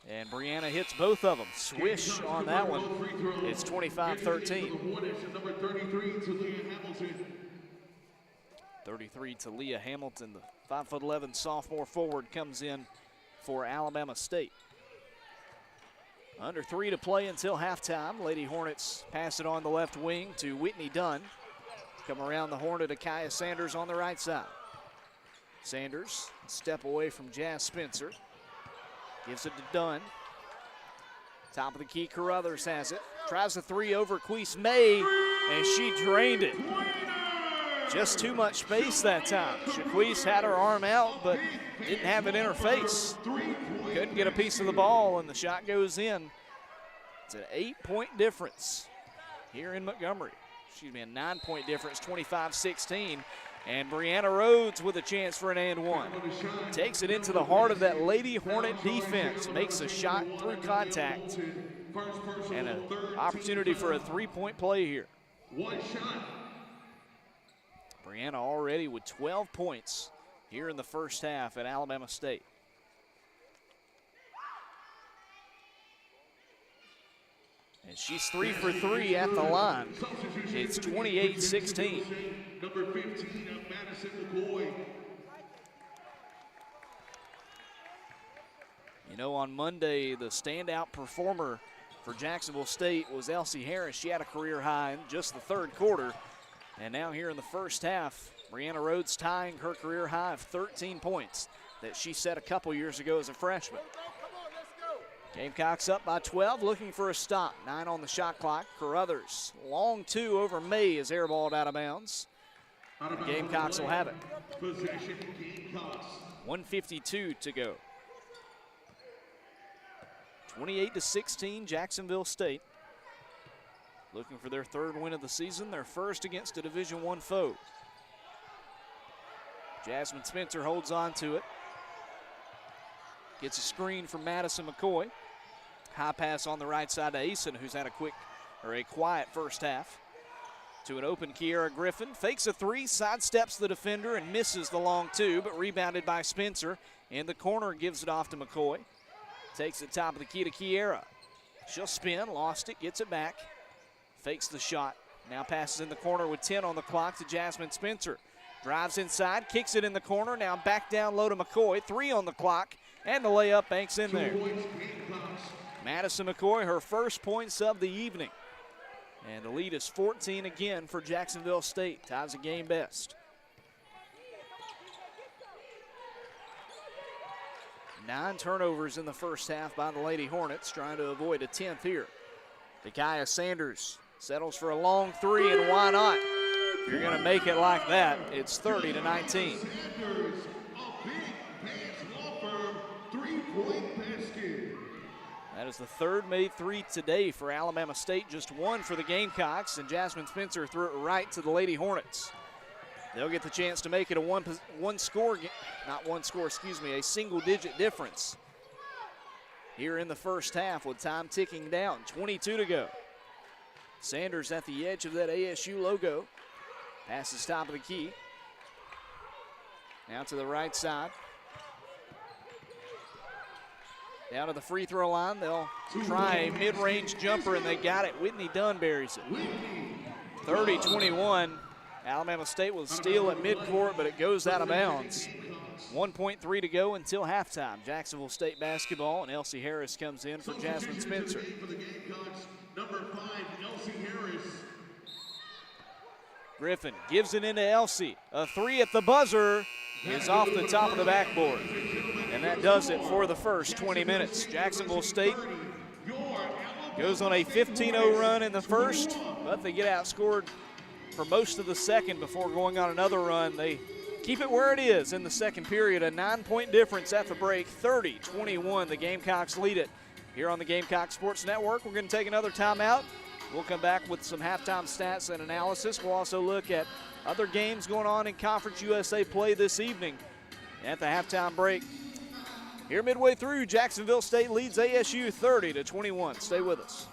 And Brianna hits both of them. Swish on that one. It's 25-13. 33 to Leah Hamilton, the 5'11" sophomore forward, comes in for Alabama State. Under 3 to play until halftime. Lady Hornets pass it on the left wing to Whitney Dunn. Come around the horn to Kaya Sanders on the right side. Sanders, step away from Jazz Spencer. Gives it to Dunn. Top of the key, Carruthers has it. Tries a 3 over Queese May, and she drained it. Just too much space that time. Shaquise had her arm out, but didn't have it in her face. Couldn't get a piece of the ball, and the shot goes in. It's an 8-point difference here in Montgomery. Excuse me, a 9-point difference, 25-16. And Brianna Rhodes with a chance for an and one. Takes it into the heart of that Lady Hornet defense. Makes a shot through contact. And an opportunity for a 3-point play here. One shot. Brianna already with 12 points here in the first half at Alabama State. And she's 3 for 3 at the line. It's 28-16. Number 15, Madison McCoy. You know, on Monday, the standout performer for Jacksonville State was Elsie Harris. She had a career high in just the third quarter. And now here in the first half, Brianna Rhodes tying her career high of 13 points that she set a couple years ago as a freshman. Gamecocks up by 12, looking for a stop. 9 on the shot clock. Carruthers, long 2 over May is airballed out of bounds. The Gamecocks will have it. Possession, Gamecocks. 1:52 to go. 28-16, Jacksonville State. Looking for their 3rd win of the season, their first against a Division I foe. Jasmine Spencer holds on to it. Gets a screen from Madison McCoy. High pass on the right side to Asen, who's had a quiet first half. To an open Kiera Griffin. Fakes a 3, sidesteps the defender and misses the long 2, but rebounded by Spencer. In the corner, gives it off to McCoy. Takes it top of the key to Kiera. She'll spin, lost it, gets it back. Fakes the shot. Now passes in the corner with 10 on the clock to Jasmine Spencer. Drives inside, kicks it in the corner. Now back down low to McCoy. 3 on the clock, and the layup banks in there. Madison McCoy, her first points of the evening. And the lead is 14 again for Jacksonville State. Ties a game best. 9 turnovers in the first half by the Lady Hornets, trying to avoid a 10th here. Kaya Sanders settles for a long 3, and why not? If you're going to make it like that, it's 30-19. Sanders, a big pants law firm, 3-point basket. That is the 3rd made 3 today for Alabama State, just 1 for the Gamecocks, and Jasmine Spencer threw it right to the Lady Hornets. They'll get the chance to make it a single-digit difference here in the first half with time ticking down. 22 to go. Sanders at the edge of that ASU logo. Passes top of the key. Now to the right side. Down to the free throw line. They'll try a mid-range jumper, and they got it. Whitney Dunn buries it. 30-21. Alabama State will steal at midcourt, but it goes out of bounds. 1.3 to go until halftime. Jacksonville State basketball, and Elsie Harris comes in for Jasmine Spencer. For the Gamecocks, number 5, Elsie Harris. Griffin gives it into Elsie. A 3 at the buzzer is off the top of the backboard. And And that does it for the first 20 minutes. Jacksonville State goes on a 15-0 run in the first, but they get outscored for most of the second before going on another run. They keep it where it is in the second period, a 9-point difference at the break, 30-21. The Gamecocks lead it here on the Gamecock Sports Network. We're going to take another timeout. We'll come back with some halftime stats and analysis. We'll also look at other games going on in Conference USA play this evening at the halftime break. Here midway through, Jacksonville State leads ASU 30-21. Stay with us.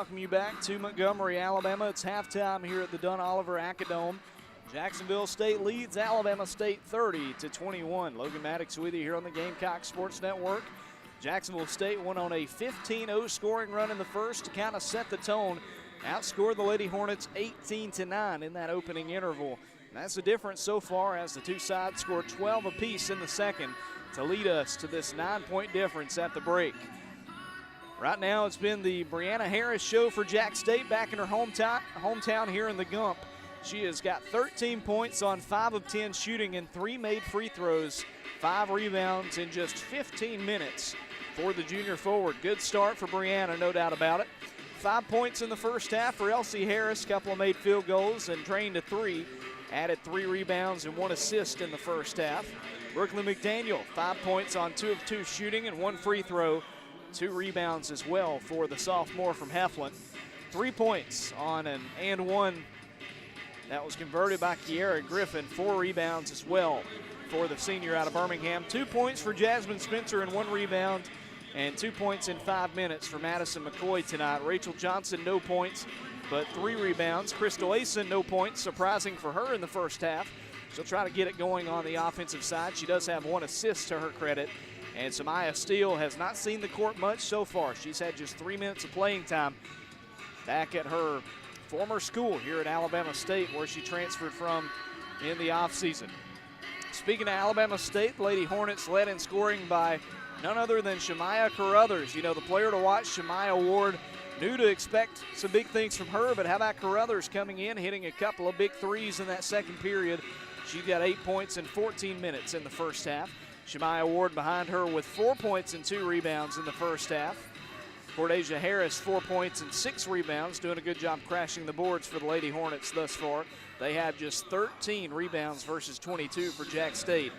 welcome you back to Montgomery, Alabama. It's halftime here at the Dunn Oliver Acadome. Jacksonville State leads Alabama State 30-21. Logan Maddox with you here on the Gamecock Sports Network. Jacksonville State went on a 15-0 scoring run in the first to kind of set the tone. Outscored the Lady Hornets 18-9 in that opening interval. And that's the difference so far, as the two sides scored 12 apiece in the second to lead us to this 9-point difference at the break. Right now, it's been the Brianna Harris show for Jack State back in her hometown here in the Gump. She has got 13 points on 5 of 10 shooting and 3 made free throws, 5 rebounds in just 15 minutes for the junior forward. Good start for Brianna, no doubt about it. 5 points in the first half for Elsie Harris, couple of made field goals and drained a 3. Added 3 rebounds and 1 assist in the first half. Brooklyn McDaniel, 5 points on 2 of 2 shooting and 1 free throw. 2 rebounds as well for the sophomore from Heflin. 3 points on an and 1 that was converted by Kiara Griffin. 4 rebounds as well for the senior out of Birmingham. 2 points for Jasmine Spencer and 1 rebound, and 2 points in 5 minutes for Madison McCoy tonight. Rachel Johnson, no points, but 3 rebounds. Crystal Asen, no points, surprising for her in the first half. She'll try to get it going on the offensive side. She does have 1 assist to her credit. And Samaya Steele has not seen the court much so far. She's had just 3 minutes of playing time back at her former school here at Alabama State, where she transferred from in the offseason. Speaking of Alabama State, the Lady Hornets led in scoring by none other than Shemaya Carruthers. You know, the player to watch, Shemaya Ward. Knew to expect some big things from her, but how about Carruthers coming in, hitting a couple of big threes in that second period. She got 8 points in 14 minutes in the first half. Shemaya Ward behind her with 4 points and 2 rebounds in the first half. Cordesia Harris, 4 points and 6 rebounds, doing a good job crashing the boards for the Lady Hornets thus far. They have just 13 rebounds versus 22 for Jack State.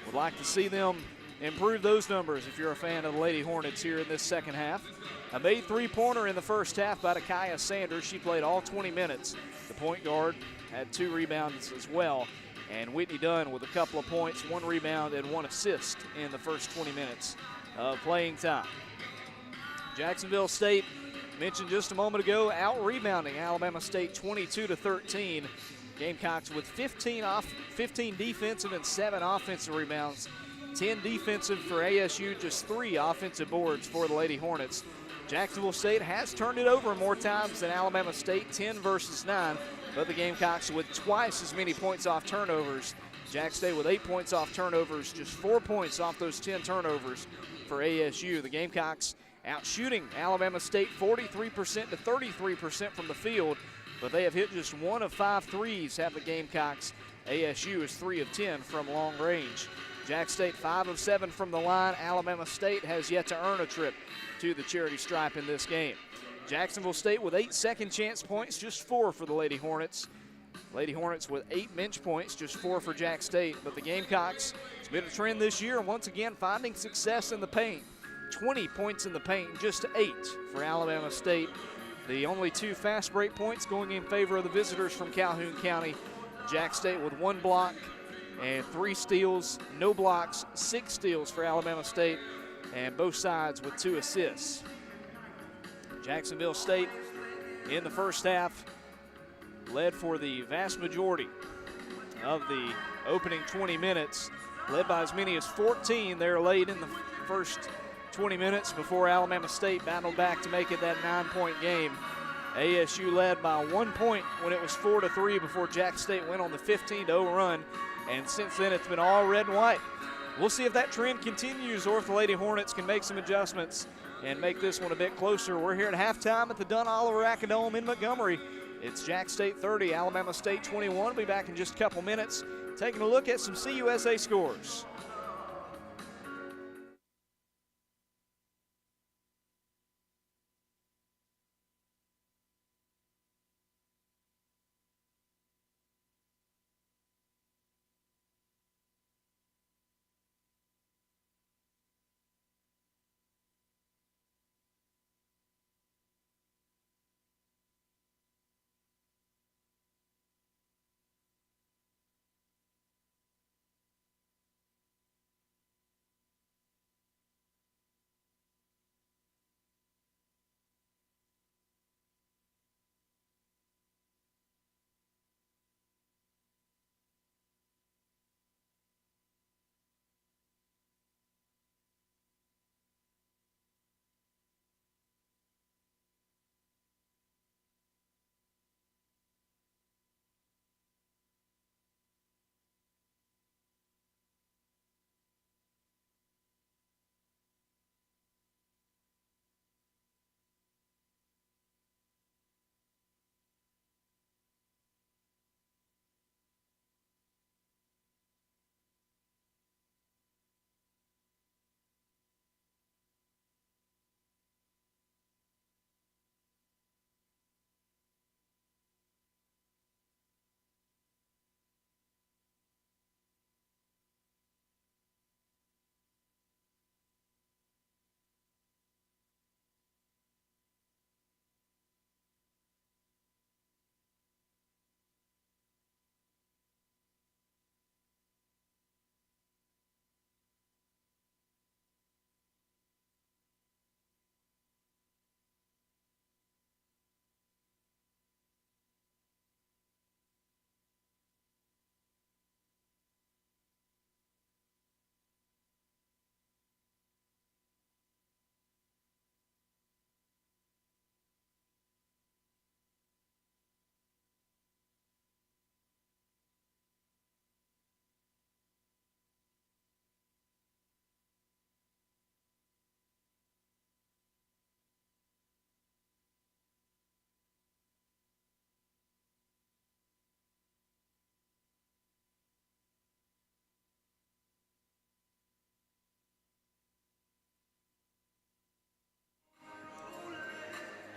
Would like to see them improve those numbers if you're a fan of the Lady Hornets here in this second half. A made three-pointer in the first half by Takaya Sanders. She played all 20 minutes. The point guard had 2 rebounds as well. And Whitney Dunn with a couple of points, 1 rebound, and 1 assist in the first 20 minutes of playing time. Jacksonville State, mentioned just a moment ago, out-rebounding Alabama State 22-13. Gamecocks with 15 defensive and 7 offensive rebounds. 10 defensive for ASU, just 3 offensive boards for the Lady Hornets. Jacksonville State has turned it over more times than Alabama State, 10 versus 9. But the Gamecocks with twice as many points off turnovers. Jack State with 8 points off turnovers, just 4 points off those 10 turnovers for ASU. The Gamecocks out shooting Alabama State 43% to 33% from the field, but they have hit just 1 of 5 threes, have the Gamecocks. ASU is 3 of 10 from long range. Jack State 5 of 7 from the line. Alabama State has yet to earn a trip to the charity stripe in this game. Jacksonville State with 8 second chance points, just 4 for the Lady Hornets. Lady Hornets with 8 bench points, just 4 for Jack State. But the Gamecocks, it's been a trend this year, once again finding success in the paint. 20 points in the paint, just 8 for Alabama State. The only 2 fast break points going in favor of the visitors from Calhoun County. Jack State with 1 block and 3 steals, no blocks, 6 steals for Alabama State, and both sides with 2 assists. Jacksonville State in the first half led for the vast majority of the opening 20 minutes, led by as many as 14 there late in the first 20 minutes before Alabama State battled back to make it that 9-point game. ASU led by 1 point when it was 4-3 before Jack State went on the 15-0 run, and since then it's been all red and white. We'll see if that trend continues or if the Lady Hornets can make some adjustments and make this one a bit closer. We're here at halftime at the Dunn Oliver Acadome in Montgomery. It's Jack State 30, Alabama State 21. We'll be back in just a couple minutes, taking a look at some CUSA scores.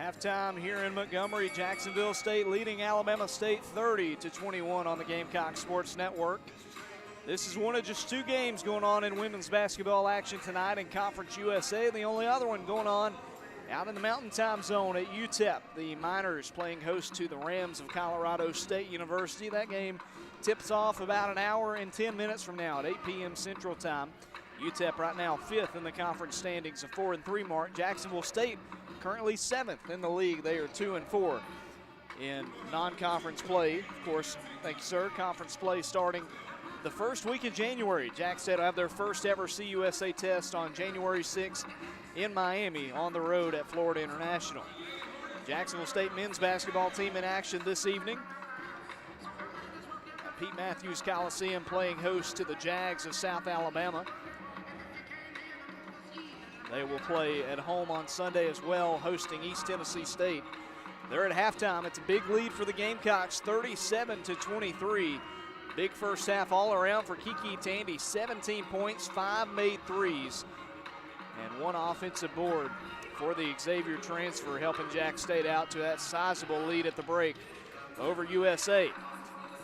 Halftime here in Montgomery, Jacksonville State leading Alabama State 30-21 on the Gamecocks Sports Network. This is one of just two games going on in women's basketball action tonight in Conference USA. The only other one going on out in the Mountain Time Zone at UTEP. The Miners playing host to the Rams of Colorado State University. That game tips off about an hour and 10 minutes from now at 8 p.m. Central Time. UTEP right now 5th in the conference standings, a 4-3 mark. Jacksonville State currently 7th in the league. They are 2-4 in non-conference play. Of course, thank you, sir. Conference play starting the first week of January. Jack State will have their first ever CUSA test on January 6th in Miami on the road at Florida International. Jacksonville State men's basketball team in action this evening at Pete Matthews Coliseum, playing host to the Jags of South Alabama. They will play at home on Sunday as well, hosting East Tennessee State. They're at halftime. It's a big lead for the Gamecocks, 37-23. Big first half all around for Kiki Tandy, 17 points, 5 made threes, and 1 offensive board for the Xavier transfer, helping Jack State out to that sizable lead at the break over USA.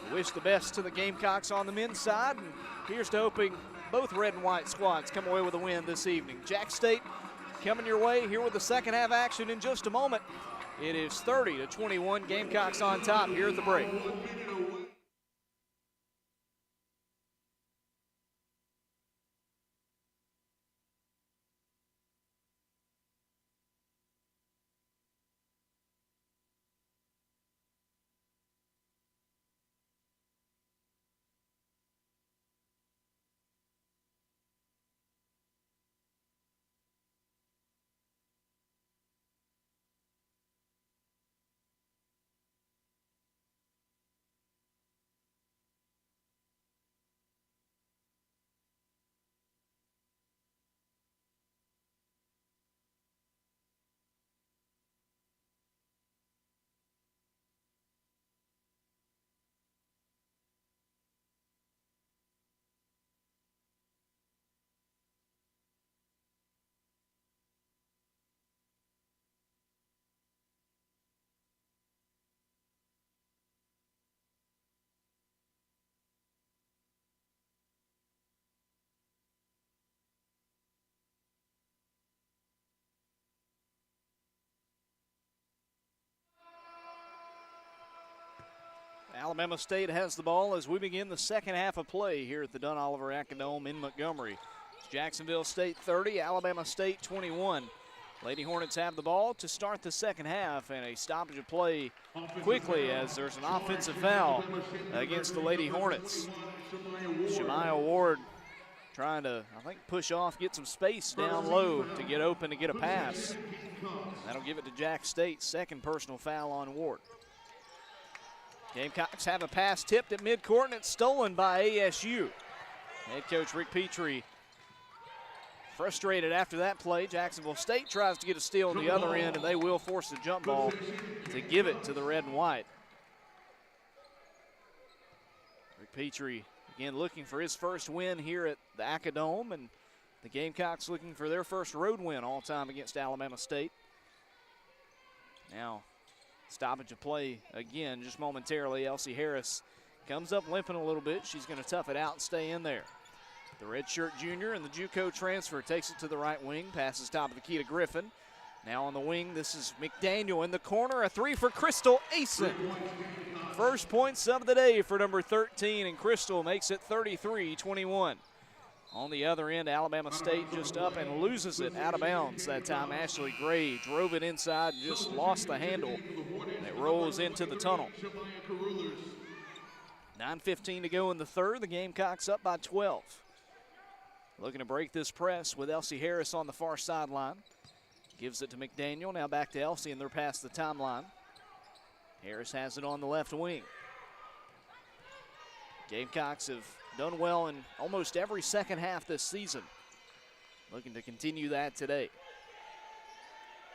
We wish the best to the Gamecocks on the men's side, and here's to hoping both red and white squads come away with a win this evening. Jack State coming your way here with the second half action in just a moment. It is 30-21, Gamecocks on top here at the break. Alabama State has the ball as we begin the second half of play here at the Dunn Oliver Acadome in Montgomery. It's Jacksonville State 30, Alabama State 21. Lady Hornets have the ball to start the second half, and a stoppage of play quickly as there's an offensive foul against the Lady Hornets. Shemaya Ward trying to, I think, push off, get some space down low to get open to get a pass. That'll give it to Jack State, second personal foul on Ward. Gamecocks have a pass tipped at midcourt, and it's stolen by ASU. Head coach Rick Petrie frustrated after that play. Jacksonville State tries to get a steal on the other end, and they will force the jump ball to give it to the red and white. Rick Petrie, again, looking for his first win here at the Acadome, and the Gamecocks looking for their first road win all time against Alabama State. Now, stoppage of play again just momentarily. Elsie Harris comes up limping a little bit. She's going to tough it out and stay in there. The redshirt junior and the JUCO transfer takes it to the right wing, passes top of the key to Griffin. Now on the wing, this is McDaniel in the corner. A three for Crystal Asen. First points of the day for number 13, and Crystal makes it 33-21. On the other end, Alabama State just up and loses it out of bounds that time. Ashley Gray drove it inside and just lost the handle. It rolls into the tunnel. 9:15 to go in the third. The Gamecocks up by 12. Looking to break this press with Elsie Harris on the far sideline. Gives it to McDaniel. Now back to Elsie, and they're past the timeline. Harris has it on the left wing. Gamecocks have done well in almost every second half this season. Looking to continue that today.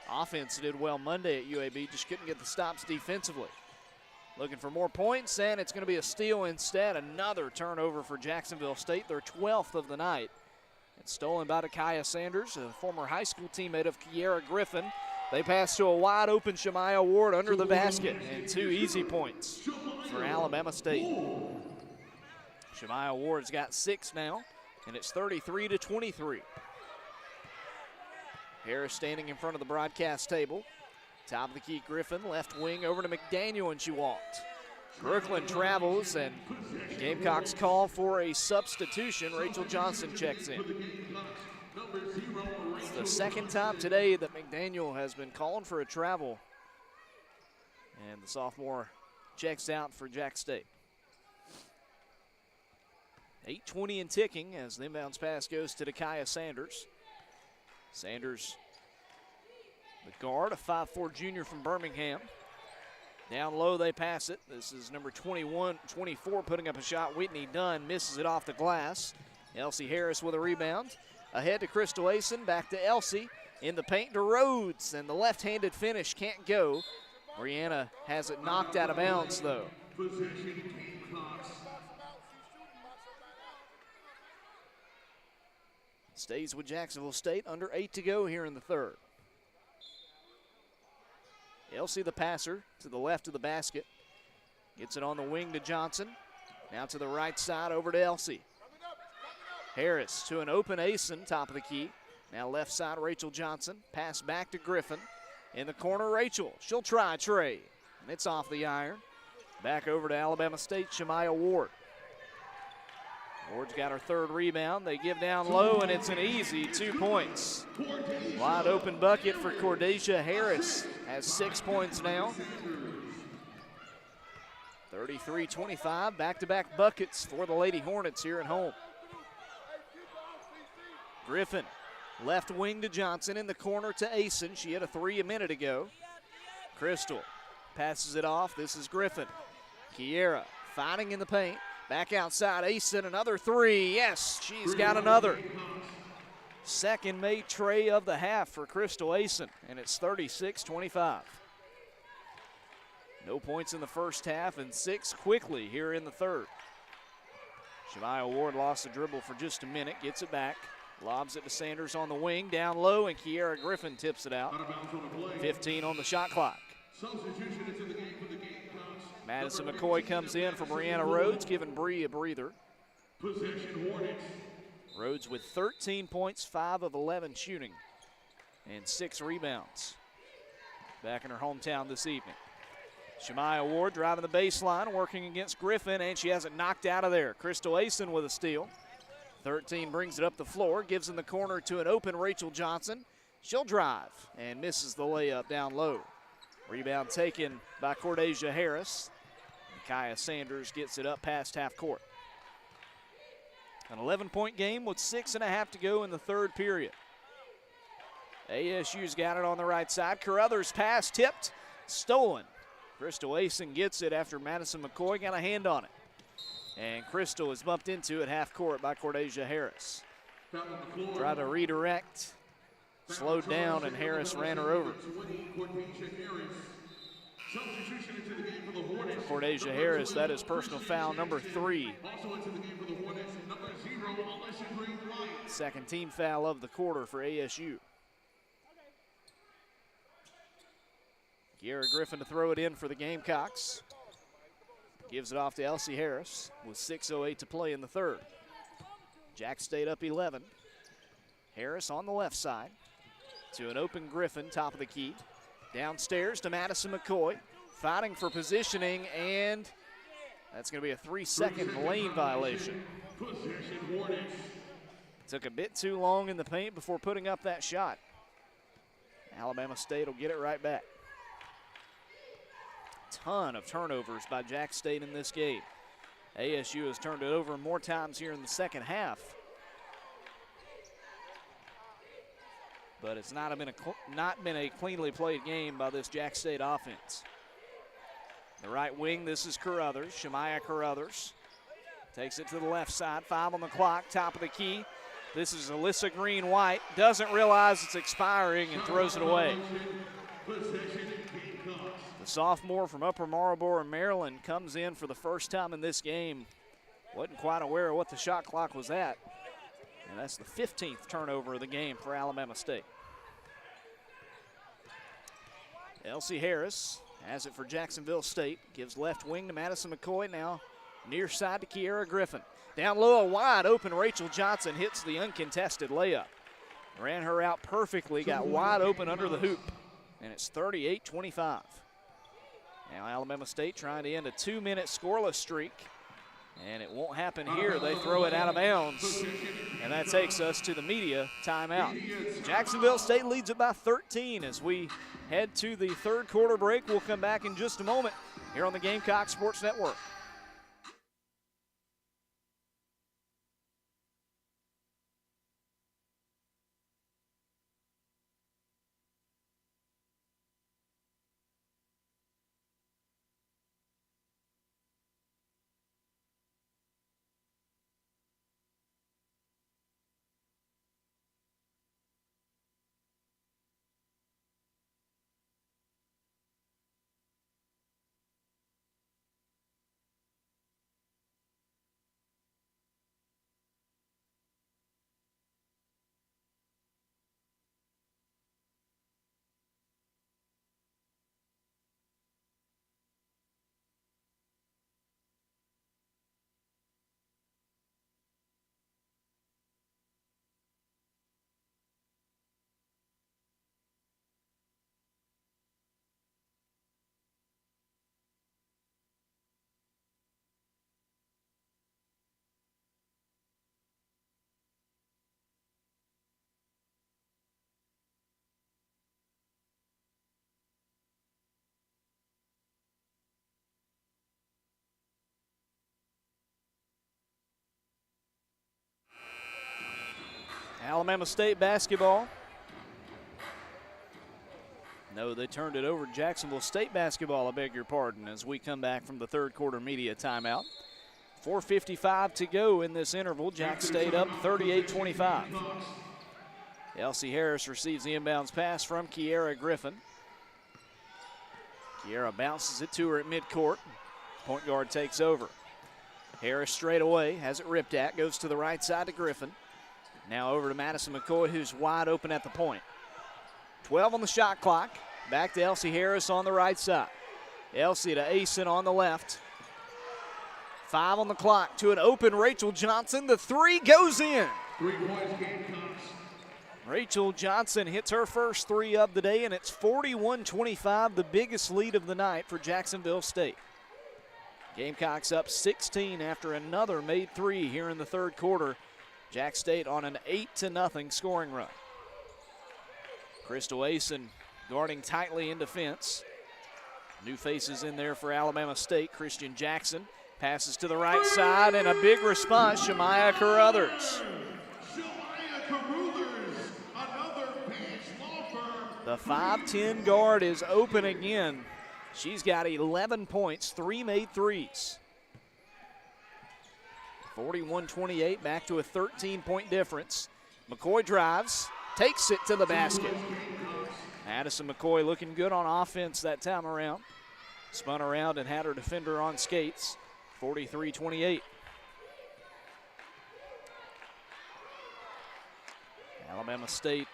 Offense did well Monday at UAB, just couldn't get the stops defensively. Looking for more points, and it's going to be a steal instead. Another turnover for Jacksonville State, their 12th of the night. It's stolen by Takaya Sanders, a former high school teammate of Kiera Griffin. They pass to a wide open Shemaiah Ward under the basket, and 2 easy points for Alabama State. Shemaiah Ward's got 6 now, and it's 33-23. Harris standing in front of the broadcast table. Top of the key, Griffin, left wing over to McDaniel, and she walked. Brooklyn travels, and the Gamecocks call for a substitution. Rachel Johnson checks in. It's the second time today that McDaniel has been calling for a travel, and the sophomore checks out for Jack State. 8:20 and ticking as the inbounds pass goes to Dakaya Sanders. Sanders, the guard, a 5'4" junior from Birmingham. Down low, they pass it. This is number 24 putting up a shot. Whitney Dunn misses it off the glass. Elsie Harris with a rebound. Ahead to Crystal Asen, back to Elsie. In the paint to Rhodes, and the left-handed finish can't go. Brianna has it knocked out of bounds, though. Stays with Jacksonville State, under 8 to go here in the third. Elsie, the passer, to the left of the basket. Gets it on the wing to Johnson. Now to the right side, over to Elsie. Harris to an open Asen, top of the key. Now left side, Rachel Johnson. Pass back to Griffin. In the corner, Rachel. She'll try Trey. And it's off the iron. Back over to Alabama State, Shemaiah Ward. Ward's got her third rebound. They give down low, and it's an easy 2 points. Wide open bucket for Cordasia Harris. Has 6 points now. 33-25, back-to-back buckets for the Lady Hornets here at home. Griffin, left wing to Johnson, in the corner to Asen. She hit a 3 a minute ago. Crystal passes it off. This is Griffin. Kiera fighting in the paint. Back outside, Asen, another 3. Yes, she's got another. Second made tray of the half for Crystal Asen, and it's 36-25. No points in the first half, and 6 quickly here in the third. Shemaiah Ward lost the dribble for just a minute, gets it back. Lobs it to Sanders on the wing, down low, and Kiera Griffin tips it out. 15 on the shot clock. Substitution into the game for the Gamecocks. Madison McCoy comes in for Brianna Rhodes, giving Bree a breather. Possession Hornets. Rhodes with 13 points, 5 of 11 shooting, and 6 rebounds. Back in her hometown this evening. Shemaiah Ward driving the baseline, working against Griffin, and she has it knocked out of there. Crystal Asen with a steal. 13 brings it up the floor, gives in the corner to an open Rachel Johnson. She'll drive and misses the layup down low. Rebound taken by Cordasia Harris. Kaya Sanders gets it up past half court. An 11-point game with 6.5 to go in the third period. ASU's got it on the right side. Carruthers pass tipped, stolen. Crystal Asen gets it after Madison McCoy got a hand on it. And Crystal is bumped into at half court by Cordasia Harris. Tried to redirect, slowed down, and Harris ran her over. For Cordasia Harris, that is personal foul number 3. Second team foul of the quarter for ASU. Kiera Griffin to throw it in for the Gamecocks. Gives it off to Elsie Harris with 6:08 to play in the third. Jack State up 11. Harris on the left side to an open Griffin, top of the key. Downstairs to Madison McCoy, fighting for positioning, and that's going to be a 3-second lane violation. Took a bit too long in the paint before putting up that shot. Alabama State will get it right back. Ton of turnovers by Jack State in this game. ASU has turned it over more times here in the second half. But it's not been a cleanly played game by this Jack State offense. The right wing, this is Carruthers, Shemaiah Carruthers. Takes it to the left side, 5 on the clock, top of the key. This is Alyssa Green-White, doesn't realize it's expiring and throws it away. The sophomore from Upper Marlboro, Maryland, comes in for the first time in this game. Wasn't quite aware of what the shot clock was at. And that's the 15th turnover of the game for Alabama State. Elsie Harris has it for Jacksonville State. Gives left wing to Madison McCoy. Now near side to Kiera Griffin. Down low, a wide open Rachel Johnson hits the uncontested layup. Ran her out perfectly, got wide open under the hoop. And it's 38-25. Now Alabama State trying to end a 2-minute scoreless streak. And it won't happen here. They throw it out of bounds. And that takes us to the media timeout. Jacksonville State leads it by 13 as we head to the third quarter break. We'll come back in just a moment here on the Gamecock Sports Network. Alabama State basketball. No, they turned it over to Jacksonville State basketball, I beg your pardon, as we come back from the third quarter media timeout. 4:55 to go in this interval. Jack State up 38-25. Elsie Harris receives the inbounds pass from Kiera Griffin. Kiera bounces it to her at midcourt. Point guard takes over. Harris straight away, has it ripped at, goes to the right side to Griffin. Now over to Madison McCoy, who's wide open at the point. 12 on the shot clock. Back to Elsie Harris on the right side. Elsie to Asen on the left. 5 on the clock to an open Rachel Johnson. The three goes in. 3 points, Gamecocks. Rachel Johnson hits her first three of the day, and it's 41-25, the biggest lead of the night for Jacksonville State. Gamecocks up 16 after another made three here in the third quarter. Jack State on an 8-0 scoring run. Crystal Asen guarding tightly in defense. New faces in there for Alabama State. Christian Jackson passes to the right side, and a big response, Shemaya Carruthers. The 5'10 guard is open again. She's got 11 points, 3 made threes. 41-28, back to a 13-point difference. McCoy drives, takes it to the basket. Madison McCoy looking good on offense that time around. Spun around and had her defender on skates. 43-28. Alabama State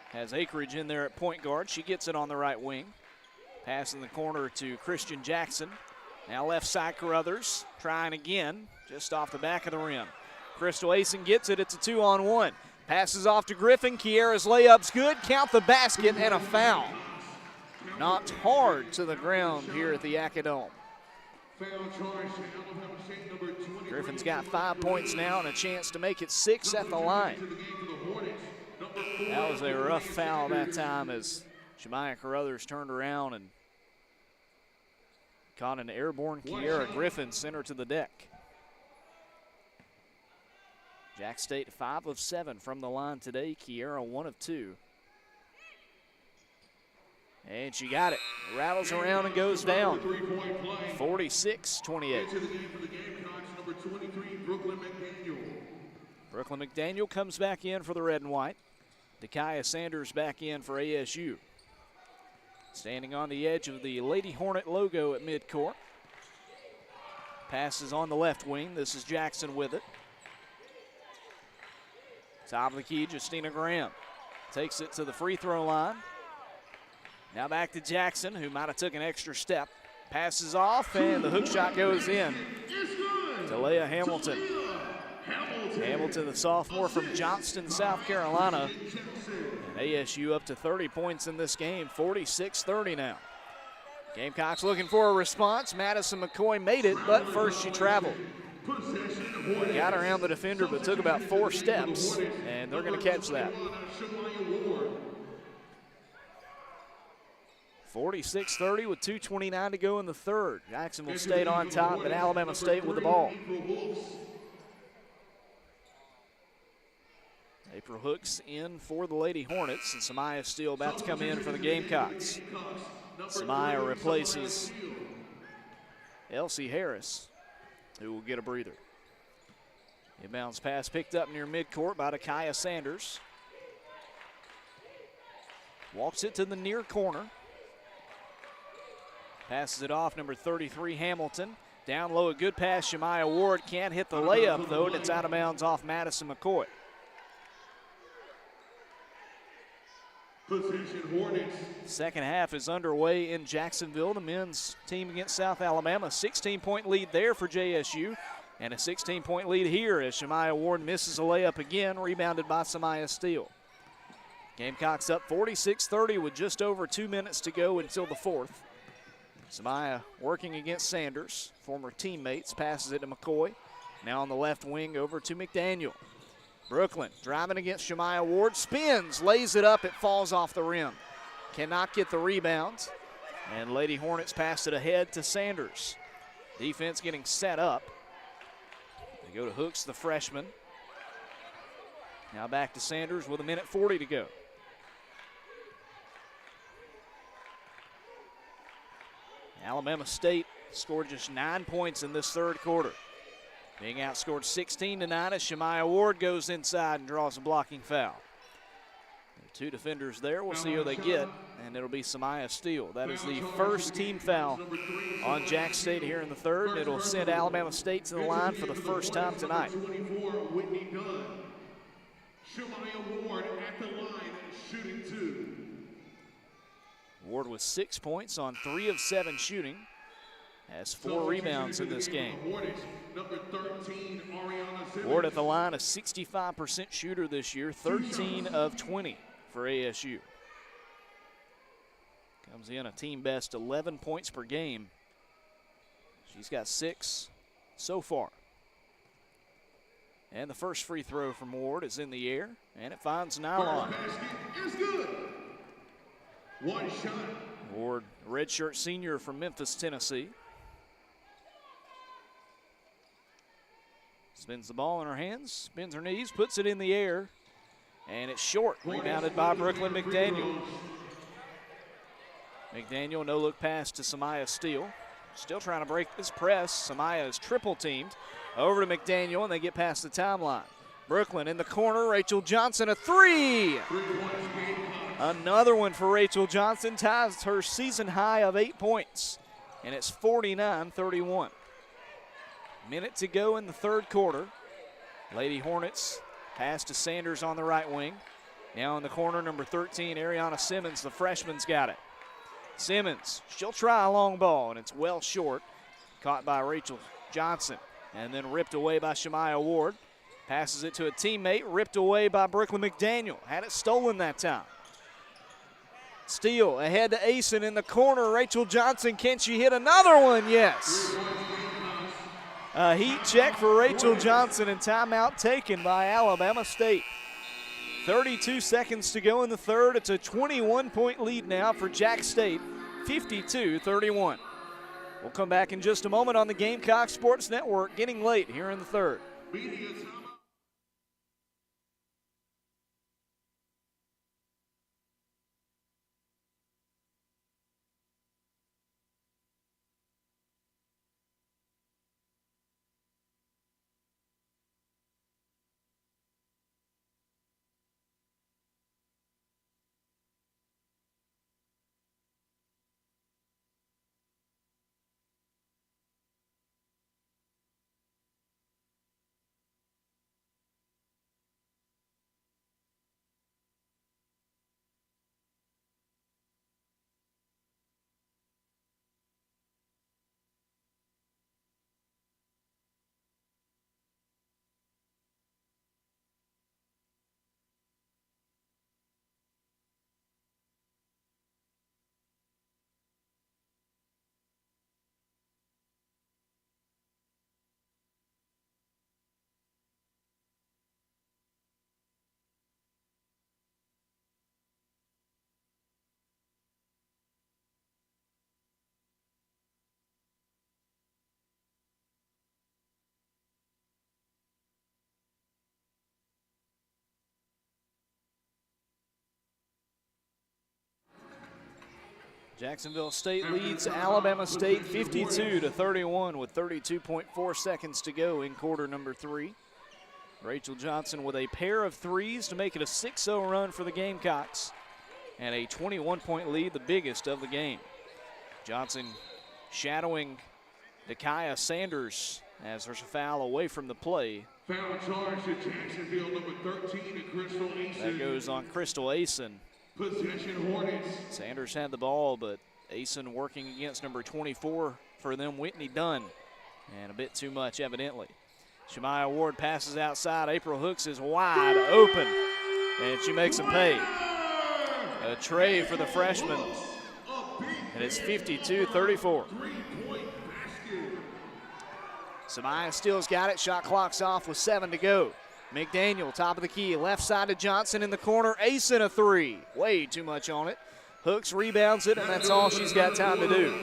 has Acreage in there at point guard. She gets it on the right wing. Pass in the corner to Christian Jackson. Now left side Carruthers, trying again, just off the back of the rim. Crystal Asen gets it, it's a 2-on-1. Passes off to Griffin, Kiera's layup's good, count the basket, and a foul. Knocked hard to the ground here at the Acadome. Griffin's got 5 points now and a chance to make it 6 at the line. That was a rough foul that time as Shemaya Carruthers turned around and caught an airborne Kiera Griffin sent her to the deck. Jack State 5 of 7 from the line today. Kiera 1 of 2. And she got it. Rattles around and goes down. 46-28. Brooklyn McDaniel comes back in for the red and white. Dakaya Sanders back in for ASU. Standing on the edge of the Lady Hornet logo at midcourt. Passes on the left wing. This is Jackson with it. Top of the key, Justina Graham takes it to the free throw line. Now back to Jackson, who might have took an extra step. Passes off, and the hook shot goes in. Talia Hamilton. Hamilton, the sophomore from Johnston, South Carolina. And ASU up to 30 points in this game, 46-30 now. Gamecocks looking for a response. Madison McCoy made it, but first she traveled. Got around the defender, but took about 4 steps, and they're going to catch that. 46-30 with 2:29 to go in the third. Jacksonville State on top, but Alabama State with the ball. April Hooks in for the Lady Hornets, and Samaya Steele about to come in for the Gamecocks. Samaya replaces Elsie Harris, who will get a breather. Inbounds pass picked up near midcourt by Takaya Sanders. Walks it to the near corner. Passes it off, number 33, Hamilton. Down low, a good pass. Shemaya Ward can't hit the layup, though, and it's out of bounds off Madison McCoy. Possession Hornets. Second half is underway in Jacksonville. The men's team against South Alabama. 16-point lead there for JSU, and a 16-point lead here as Shemaya Ward misses a layup again, rebounded by Samaya Steele. Gamecocks up 46-30 with just over 2 minutes to go until the fourth. Samaya working against Sanders, former teammates, passes it to McCoy. Now on the left wing over to McDaniel. Brooklyn driving against Shemaya Ward, spins, lays it up, it falls off the rim. Cannot get the rebound, and Lady Hornets pass it ahead to Sanders. Defense getting set up. They go to Hooks, the freshman. Now back to Sanders with 1:40 to go. Alabama State scored just 9 points in this third quarter. Being outscored 16-9 as Shemaya Ward goes inside and draws a blocking foul. There are 2 defenders there. We'll see who they get, and it'll be Samaya Steele. That is the first team foul on Jack State here in the third, and it'll send Alabama State to the line for the first time tonight. 24, Whitney Dunn. Shemaya Ward at the line, shooting 2. Ward with 6 points on 3 of 7 shooting. Has 4 rebounds in this game. Ward at the line, a 65% shooter this year, 13 of 20 for ASU. Comes in a team best 11 points per game. She's got 6 so far. And the first free throw from Ward is in the air, and it finds Nylon. Is good. One shot. Ward, redshirt senior from Memphis, Tennessee. Spins the ball in her hands, spins her knees, puts it in the air, and it's short, rebounded by Brooklyn McDaniel. McDaniel, no-look pass to Samaya Steele. Still trying to break this press. Samaya is triple teamed. Over to McDaniel, and they get past the timeline. Brooklyn in the corner, Rachel Johnson, a 3! Another one for Rachel Johnson, ties her season high of 8 points, and it's 49-31. Minute to go in the third quarter. Lady Hornets pass to Sanders on the right wing. Now in the corner, number 13, Ariana Simmons, the freshman's got it. Simmons, she'll try a long ball, and it's well short. Caught by Rachel Johnson, and then ripped away by Shemaya Ward. Passes it to a teammate, ripped away by Brooklyn McDaniel. Had it stolen that time. Steele ahead to Asen in the corner. Rachel Johnson, can she hit another one? Yes. A heat check for Rachel Johnson, and timeout taken by Alabama State. 32 seconds to go in the third. It's a 21-point lead now for Jack State, 52-31. We'll come back in just a moment on the Gamecock Sports Network, getting late here in the third. Jacksonville State leads Alabama State 52-31 with 32.4 seconds to go in quarter number 3. Rachel Johnson with a pair of threes to make it a 6-0 run for the Gamecocks and a 21-point lead, the biggest of the game. Johnson shadowing Dakaya Sanders as there's a foul away from the play. Foul charge to Jacksonville, number 13, and Crystal Asen. That goes on Crystal Asen. Possession Hornets. Sanders had the ball, but Asen working against number 24 for them, Whitney Dunn. And a bit too much, evidently. Shemaya Ward passes outside. April Hooks is wide open, and she makes them pay. A tray for the freshman, and it's 52-34. Samaya Steele's got it. Shot clock's off with 7 to go. McDaniel, top of the key, left side to Johnson in the corner. Asen a three. Way too much on it. Hooks rebounds it, and that's all she's got time to do.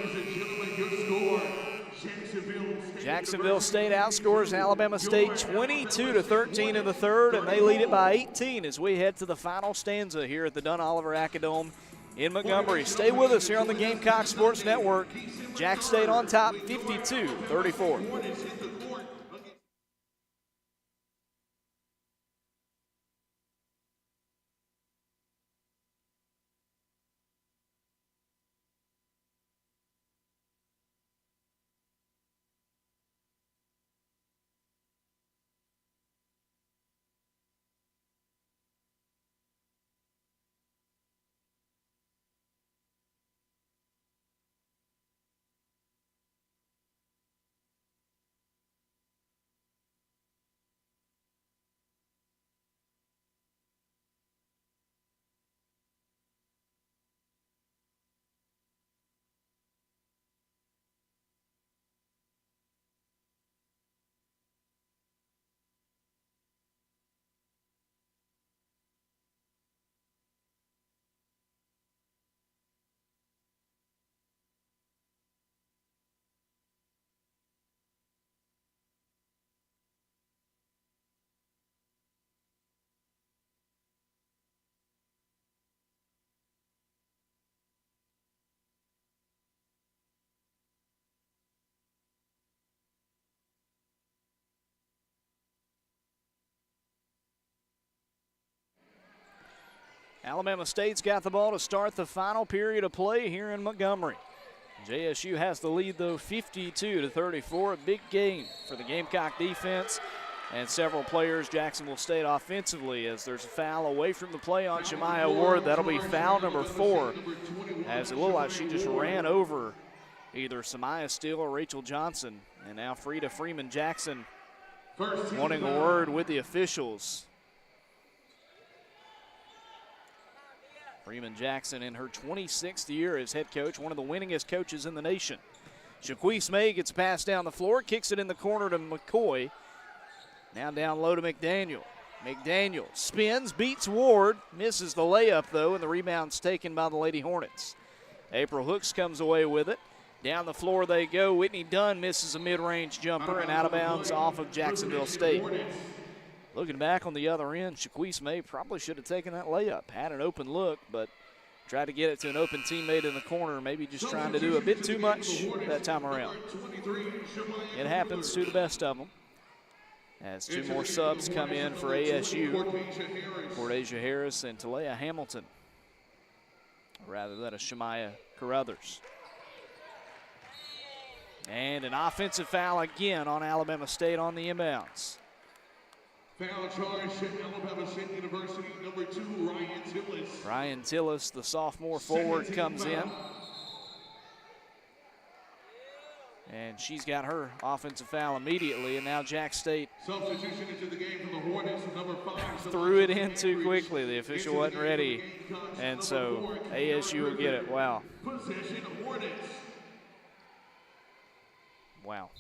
Jacksonville State outscores Alabama State 22-13 in the third, and they lead it by 18 as we head to the final stanza here at the Dunn Oliver Acadome in Montgomery. Stay with us here on the Gamecock Sports Network. Jack State on top, 52-34. Alabama State's got the ball to start the final period of play here in Montgomery. JSU has the lead, though, 52-34. A big game for the Gamecock defense and several players Jacksonville State offensively, as there's a foul away from the play on Shemaya Ward. That'll be foul number 4, as it looked like she just ran over either Samaya Steele or Rachel Johnson. And now Frida Freeman Jackson wanting a word with the officials. Freeman Jackson in her 26th year as head coach, one of the winningest coaches in the nation. Shaquise May gets a pass down the floor, kicks it in the corner to McCoy. Now down low to McDaniel. McDaniel spins, beats Ward, misses the layup though, and the rebound's taken by the Lady Hornets. April Hooks comes away with it. Down the floor they go. Whitney Dunn misses a mid-range jumper and out of bounds off of Jacksonville State. Looking back on the other end, Shaquise May probably should have taken that layup. Had an open look, but tried to get it to an open teammate in the corner, maybe just trying to do a bit too much that time around. It happens to the best of them. As 2 more subs come in for ASU, Cordesia Harris and Talea Hamilton. Rather, that is Shemaya Carruthers. And an offensive foul again on Alabama State on the inbounds. Foul charge to Alabama State University, number 2, Ryan Tillis. Ryan Tillis, the sophomore forward, comes in. And she's got her offensive foul immediately, and now Jack State substitution into the game from the Hornets, number 5. Threw it in too quickly. The official wasn't ready, and so ASU will get it. Wow. Possession Hornets. Wow.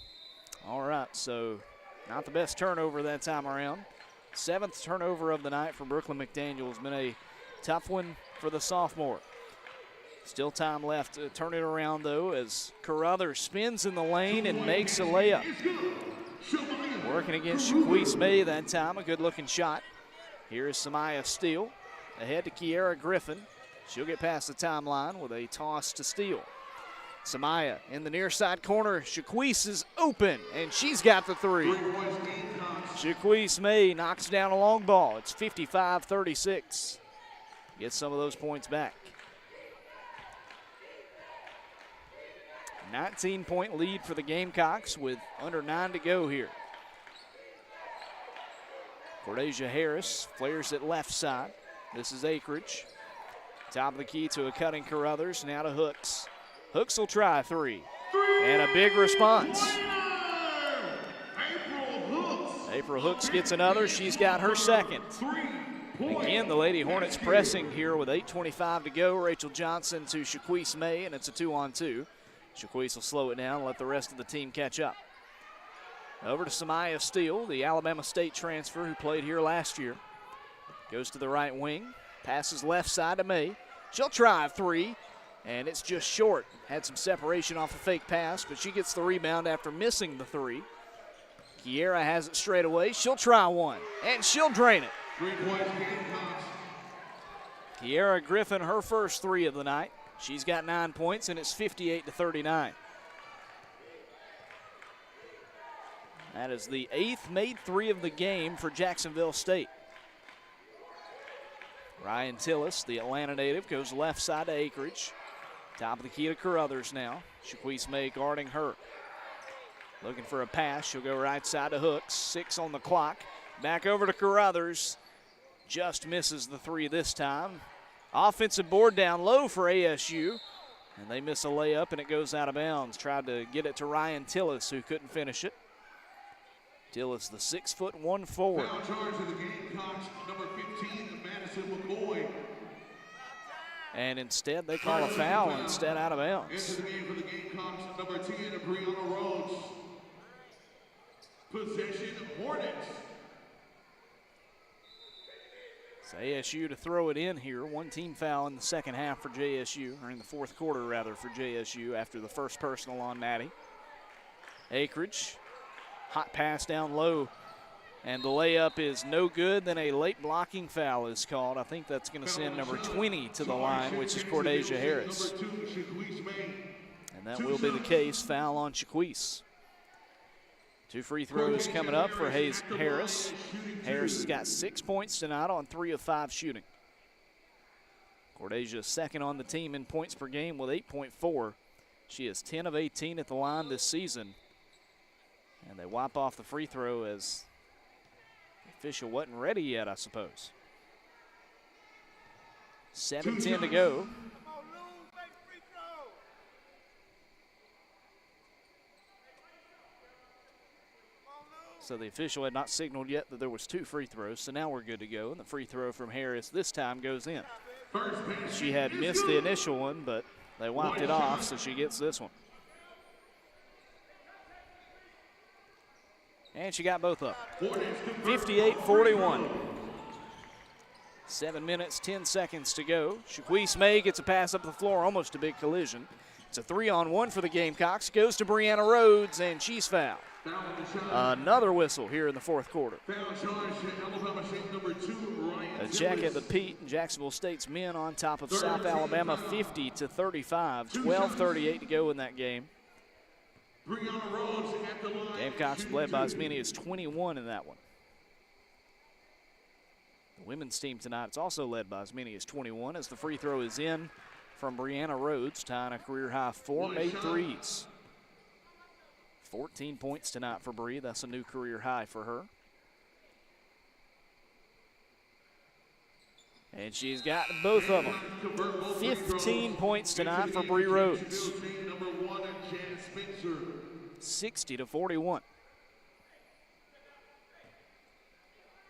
All right, so not the best turnover that time around. 7th turnover of the night for Brooklyn McDaniel. Has been a tough one for the sophomore. Still time left to turn it around, though, as Carruthers spins in the lane and makes a layup. Working against Shaquise May that time, a good-looking shot. Here is Samaya Steele, ahead to Kiera Griffin. She'll get past the timeline with a toss to steal. Samaya in the near side corner. Shaquise is open, and she's got the three. Shaquise May knocks down a long ball. It's 55-36. Gets some of those points back. 19-point lead for the Gamecocks with under 9 to go here. Cordesia Harris flares it left side. This is Akridge. Top of the key to a cutting Carruthers. Now to Hooks. Hooks will try three. And a big response. April Hooks gets another. She's got her second. Again, the Lady Hornets pressing here with 8:25 to go. Rachel Johnson to Shaquise May, and it's a 2-on-2. Shaquise will slow it down and let the rest of the team catch up. Over to Samaya Steele, the Alabama State transfer who played here last year. Goes to the right wing, passes left side to May. She'll try a three, and it's just short. Had some separation off a fake pass, but she gets the rebound after missing the three. Kiera has it straight away. She'll try one, and she'll drain it. Kiera Griffin, her first three of the night. She's got 9 points, and it's 58-39. That is the 8th made three of the game for Jacksonville State. Ryan Tillis, the Atlanta native, goes left side to Akridge. Top of the key to Carruthers now. Shaquise May guarding her. Looking for a pass. She'll go right side to Hooks. 6 on the clock. Back over to Carruthers. Just misses the three this time. Offensive board down low for ASU. And they miss a layup, and it goes out of bounds. Tried to get it to Ryan Tillis, who couldn't finish it. Tillis, the 6'1" forward. Foul charge of the Gamecocks, number 15, Madison McCoy. And instead, they call a foul, instead out of bounds. Into the game for the Gamecocks, number 10, Brianna Rhodes. Possession Hornets. It's ASU to throw it in here. One team foul in the second half for JSU, or in the fourth quarter, rather, for JSU after the first personal on Maddie. Akridge, hot pass down low, and the layup is no good. Then a late blocking foul is called. I think that's going to send number 20 to the line, which is Cordesia Harris. And that will be the case. Foul on Shaquise. 2 free throws coming up for Harris. Harris has got 6 points tonight on 3 of 5 shooting. Cordesia is second on the team in points per game with 8.4. She is 10 of 18 at the line this season. And they wipe off the free throw as the official wasn't ready yet, I suppose. 7:10 to go. So the official had not signaled yet that there was 2 free throws, so now we're good to go. And the free throw from Harris this time goes in. She had missed the initial one, but they wiped it off, so she gets this one. And she got both up. 58-41. 7 minutes, 10 seconds to go. Shaquise May gets a pass up the floor, almost a big collision. It's a 3-on-1 for the Gamecocks. Goes to Brianna Rhodes, and she's fouled. Another whistle here in the fourth quarter. A check at the Pete. Jacksonville State's men on top of South Alabama 50-35. 12:38 to go in that game. Gamecocks led by as many as 21 in that one. The women's team tonight is also led by as many as 21 as the free throw is in from Brianna Rhodes, tying a career-high 4 made threes. 14 points tonight for Bree. That's a new career high for her. And she's got both of them. 15 points tonight for Bree Rhodes. 60-41.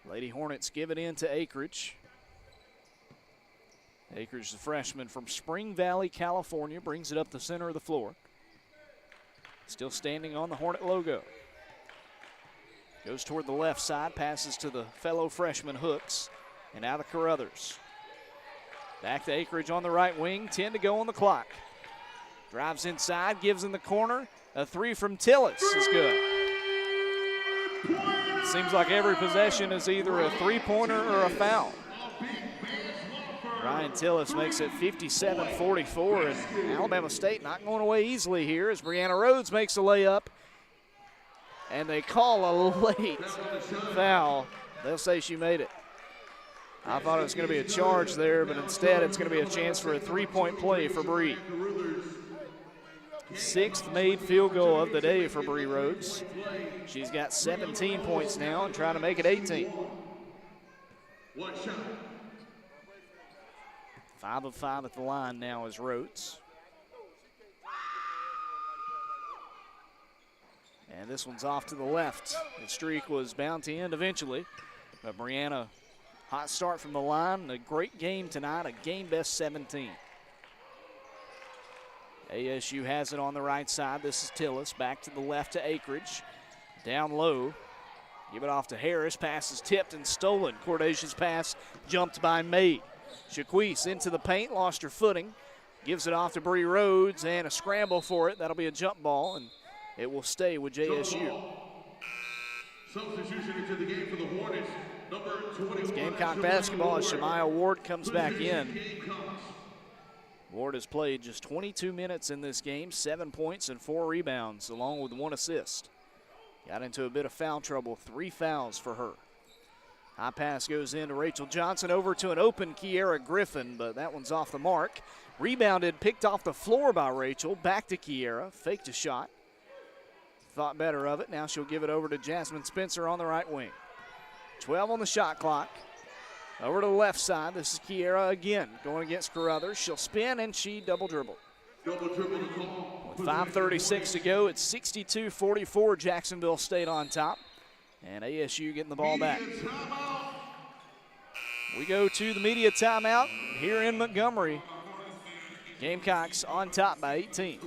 Lady Hornets give it in to Akridge. Akridge, the freshman from Spring Valley, California, brings it up the center of the floor. Still standing on the Hornet logo. Goes toward the left side, passes to the fellow freshman Hooks, and out of Carruthers. Back to Akridge on the right wing, 10 to go on the clock. Drives inside, gives in the corner. A 3 from Tillis is good. Seems like every possession is either a three-pointer or a foul. Ryan Tillis makes it 57-44, and Alabama State not going away easily here as Brianna Rhodes makes a layup. And they call a late foul. They'll say she made it. I thought it was going to be a charge there, but instead it's going to be a chance for a three-point play for Bree. Sixth made field goal of the day for Bree Rhodes. She's got 17 points now and trying to make it 18. 5 of 5 at the line now is Rhodes. And this one's off to the left. The streak was bound to end eventually, but Brianna, hot start from the line. A great game tonight, a game best 17. ASU has it on the right side. This is Tillis, back to the left to Akridge. Down low, give it off to Harris. Pass is tipped and stolen. Cordasia's pass jumped by May. Shaquise into the paint, lost her footing. Gives it off to Bree Rhodes, and a scramble for it. That'll be a jump ball, and it will stay with JSU. Substitution into the game for the Hornets, number 21. It's Gamecock basketball as Shemaya Ward comes back in. Ward has played just 22 minutes in this game, 7 points and 4 rebounds, along with 1 assist. Got into a bit of foul trouble, 3 fouls for her. High pass goes in to Rachel Johnson, over to an open Kiera Griffin, but that one's off the mark. Rebounded, picked off the floor by Rachel, back to Kiera, faked a shot. Thought better of it. Now she'll give it over to Jasmine Spencer on the right wing. 12 on the shot clock. Over to the left side. This is Kiera again going against Carruthers. She'll spin and she double dribble. With 5:36 to go, it's 62-44, Jacksonville State on top. And ASU getting the ball back. We go to the media timeout here in Montgomery. Gamecocks on top by 18.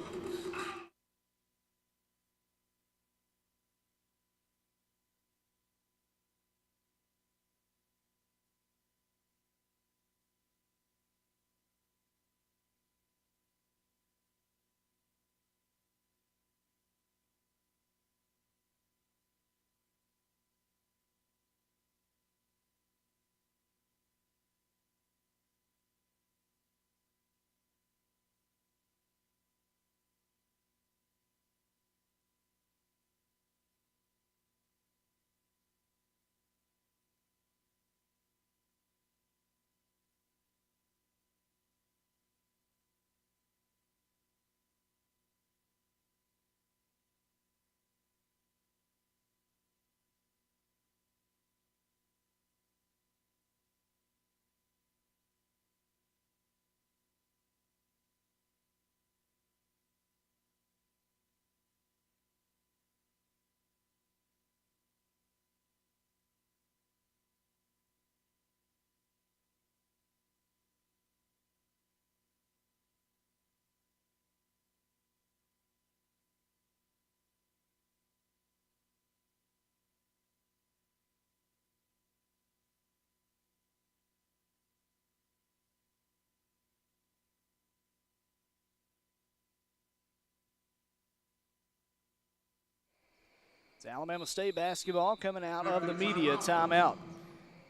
It's Alabama State basketball coming out of the media timeout.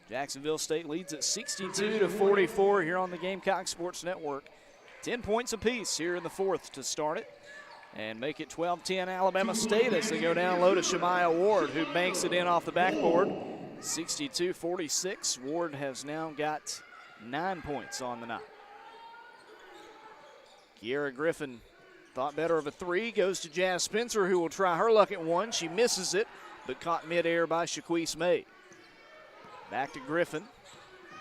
Jacksonville State leads at 62-44 here on the Gamecock Sports Network. 10 points apiece here in the fourth to start it. And make it 12-10 Alabama State as they go down low to Shemaya Ward, who banks it in off the backboard. 62-46. Ward has now got 9 points on the night. Kiera Griffin thought better of a three, goes to Jazz Spencer, who will try her luck at one. She misses it, but caught midair by Shaquise May. Back to Griffin.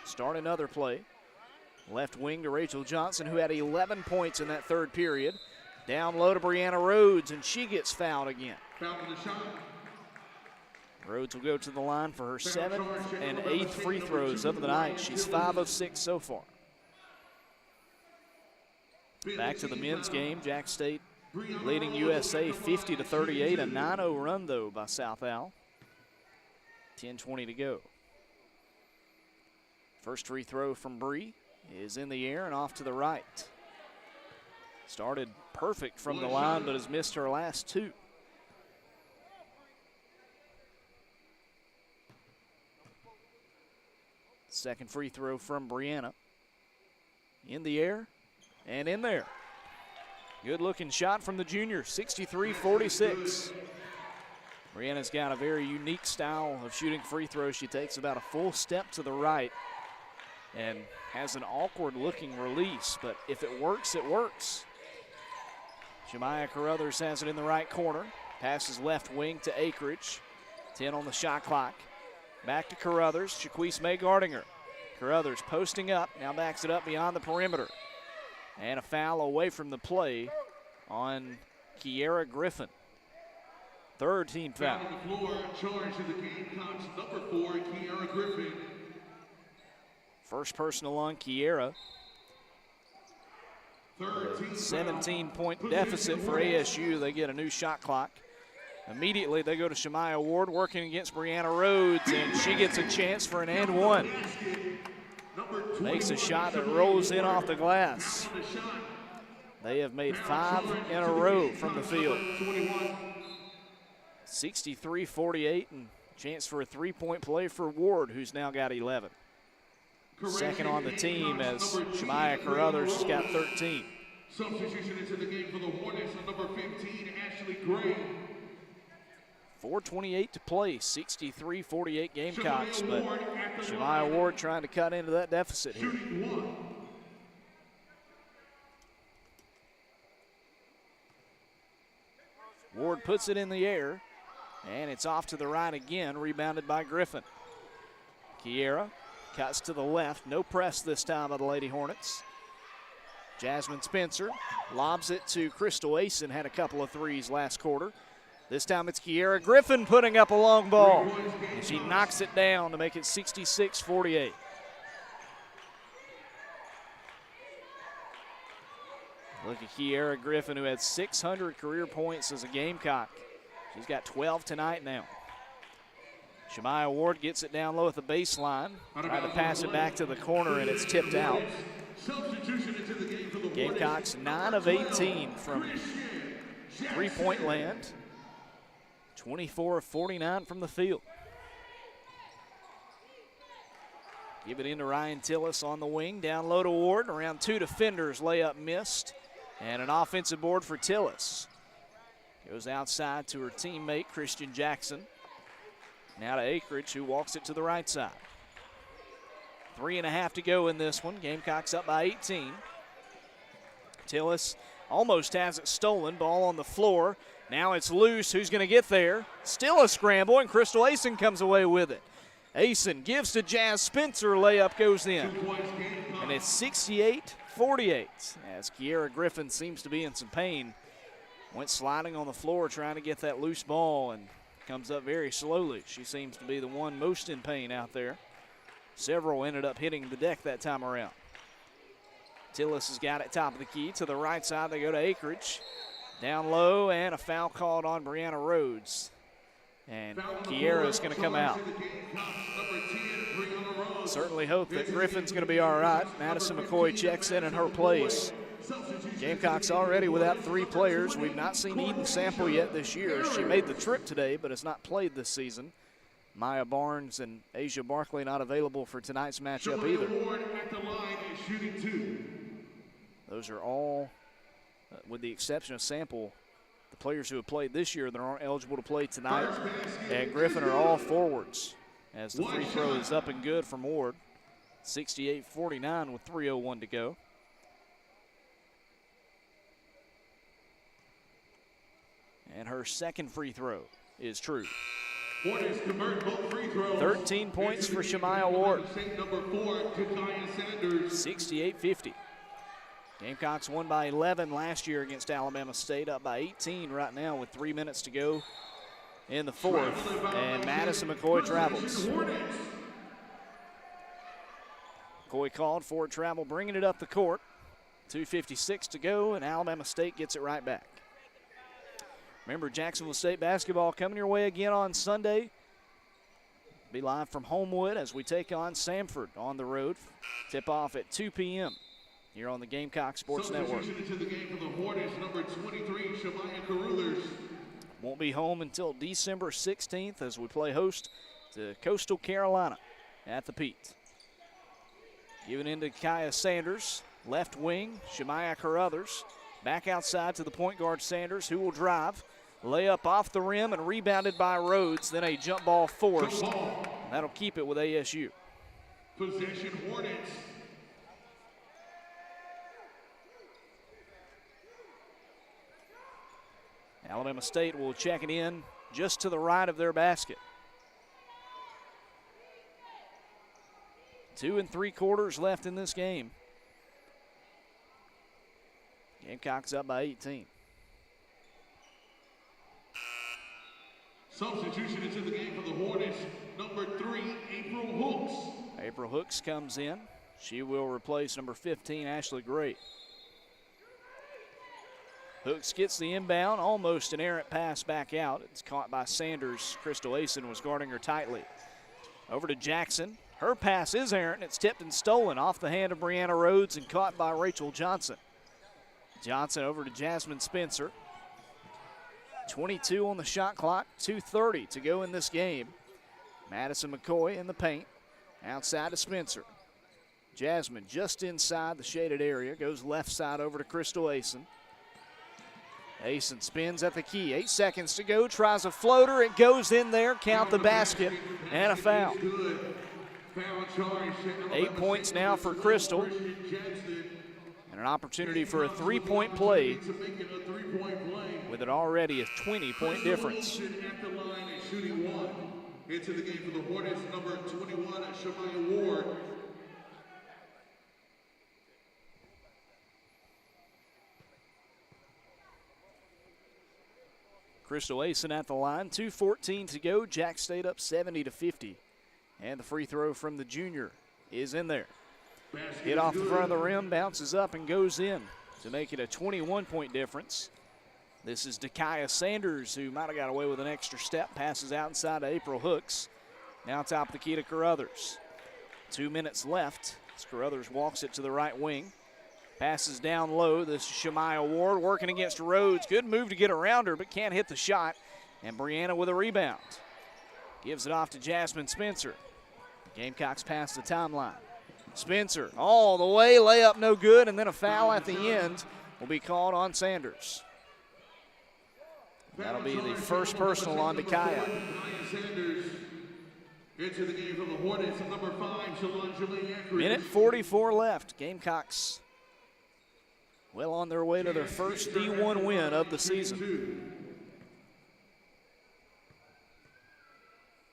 Start another play. Left wing to Rachel Johnson, who had 11 points in that third period. Down low to Brianna Rhodes, and she gets fouled again. Rhodes will go to the line for her 7th and 8th free throws of the night. She's 5 of 6 so far. Back to the men's game. Jack State leading USA 50-38. A 9-0 run, though, by South Al. 10:20 to go. First free throw from Bree is in the air and off to the right. Started perfect from the line, but has missed her last 2. Second free throw from Brianna. In the air and in there. Good looking shot from the junior, 63-46. Brianna's got a very unique style of shooting free throws. She takes about a full step to the right and has an awkward looking release, but if it works, it works. Shemaya Carruthers has it in the right corner. Passes left wing to Akridge. 10 on the shot clock. Back to Carruthers. Shaquise May guarding her. Carruthers posting up, now backs it up beyond the perimeter. And a foul away from the play on Kiera Griffin. Third team foul. On the floor, charge to the Gamecocks, number 4, Kiera Griffin. First personal on Kiera. 17-point deficit for ASU. They get a new shot clock. Immediately they go to Shemaya Ward working against Brianna Rhodes, and she gets a chance for an and one. Makes a shot that rolls in off the glass. They have made 5 in a row from the field. 63-48, and chance for a three-point play for Ward, who's now got 11. Second on the team as Shemaya Carruthers has got 13. Substitution into the game for the Hornets on number 15, Ashley Gray. 4:28 to play, 63-48 Gamecocks, but Shemaya Ward trying to cut into that deficit here. Ward puts it in the air, and it's off to the right again, rebounded by Griffin. Kiera cuts to the left, no press this time by the Lady Hornets. Jasmine Spencer lobs it to Crystal Asen, had a couple of threes last quarter. This time it's Kiera Griffin putting up a long ball, and she knocks it down to make it 66-48. Look at Kiera Griffin, who had 600 career points as a Gamecock. She's got 12 tonight now. Shemaya Ward gets it down low at the baseline. Tried to pass it back to the corner, and it's tipped out. Gamecocks 9 of 18 from three-point land. 24 of 49 from the field. Give it into Ryan Tillis on the wing. Down low to Ward. Around 2 defenders. Layup missed. And an offensive board for Tillis. Goes outside to her teammate, Christian Jackson. Now to Akridge, who walks it to the right side. 3.5 to go in this one. Gamecocks up by 18. Tillis almost has it stolen. Ball on the floor. Now it's loose. Who's going to get there? Still a scramble, and Crystal Asen comes away with it. Asen gives to Jazz Spencer. Layup goes in. And it's 68-48 as Kiera Griffin seems to be in some pain. Went sliding on the floor trying to get that loose ball and comes up very slowly. She seems to be the one most in pain out there. Several ended up hitting the deck that time around. Tillis has got it top of the key. To the right side, they go to Akridge. Down low, and a foul called on Brianna Rhodes. And Kiera is going to come out. Certainly hope that Griffin's going to be all right. Madison McCoy checks in her place. Gamecocks already without 3 players. We've not seen Eden Sample yet this year. She made the trip today, but has not played this season. Maya Barnes and Asia Barkley not available for tonight's matchup either. Those are all, with the exception of Sample, the players who have played this year that aren't eligible to play tonight. And Griffin are all forwards as the free throw is up and good from Ward. 68-49 with 3:01 to go. And her second free throw is true. 13 points for Shemaya Ward. 68-50. Gamecocks won by 11 last year against Alabama State, up by 18 right now with 3 minutes to go in the fourth. And Madison McCoy travels. McCoy called for travel, bringing it up the court. 2:56 to go, and Alabama State gets it right back. Remember, Jacksonville State basketball coming your way again on Sunday. Be live from Homewood as we take on Samford on the road. Tip off at 2 p.m. here on the Gamecock Sports Network. Into the game for the Hornets, number 23, Shemaya Carruthers. Won't be home until December 16th as we play host to Coastal Carolina at the Pete. Giving into Kaya Sanders. left wing, Shemaya Carruthers. Back outside to the point guard, Sanders, who will drive. Layup off the rim and rebounded by Rhodes. Then a jump ball forced. And that'll keep it with ASU. Possession Hornets. Alabama State will check it in just to the right of their basket. 2 3/4 left in this game. Gamecocks up by 18. Substitution into the game for the Hornets, number 3, April Hooks. April Hooks comes in. She will replace number 15, Ashley Gray. Hooks gets the inbound, almost an errant pass back out. It's caught by Sanders. Crystal Asen was guarding her tightly. Over to Jackson. Her pass is errant. It's tipped and stolen off the hand of Brianna Rhodes and caught by Rachel Johnson. Johnson over to Jasmine Spencer. 22 on the shot clock, 2:30 to go in this game. Madison McCoy in the paint, outside to Spencer. Jasmine just inside the shaded area, goes left side over to Crystal Asen. Asen spins at the key, 8 seconds to go, tries a floater, it goes in there, count the basket, and a foul. 8 points now for Crystal. And an opportunity for a three-point play with it already a 20-point difference. Into the game for the Hornets, number 21, Shemaya Ward. Crystal Asen at the line, 2:14 to go. Jack State up 70-50. And the free throw from the junior is in there. Hit off the front of the rim, bounces up and goes in to make it a 21-point difference. This is Dakaya Sanders, who might have got away with an extra step, passes out inside to April Hooks. Now top of the key to Carruthers. 2 minutes left as Carruthers walks it to the right wing. Passes down low. This is Shemaya Ward working against Rhodes. Good move to get around her, but can't hit the shot. And Brianna with a rebound. Gives it off to Jasmine Spencer. Gamecocks pass the timeline. Spencer all the way, layup no good, and then a foul at the end will be called on Sanders. That'll be the first personal on Dakaya. Into the game from the Hornets, number 5, Minute 44 left. Gamecocks well on their way to their first D1 win of the season.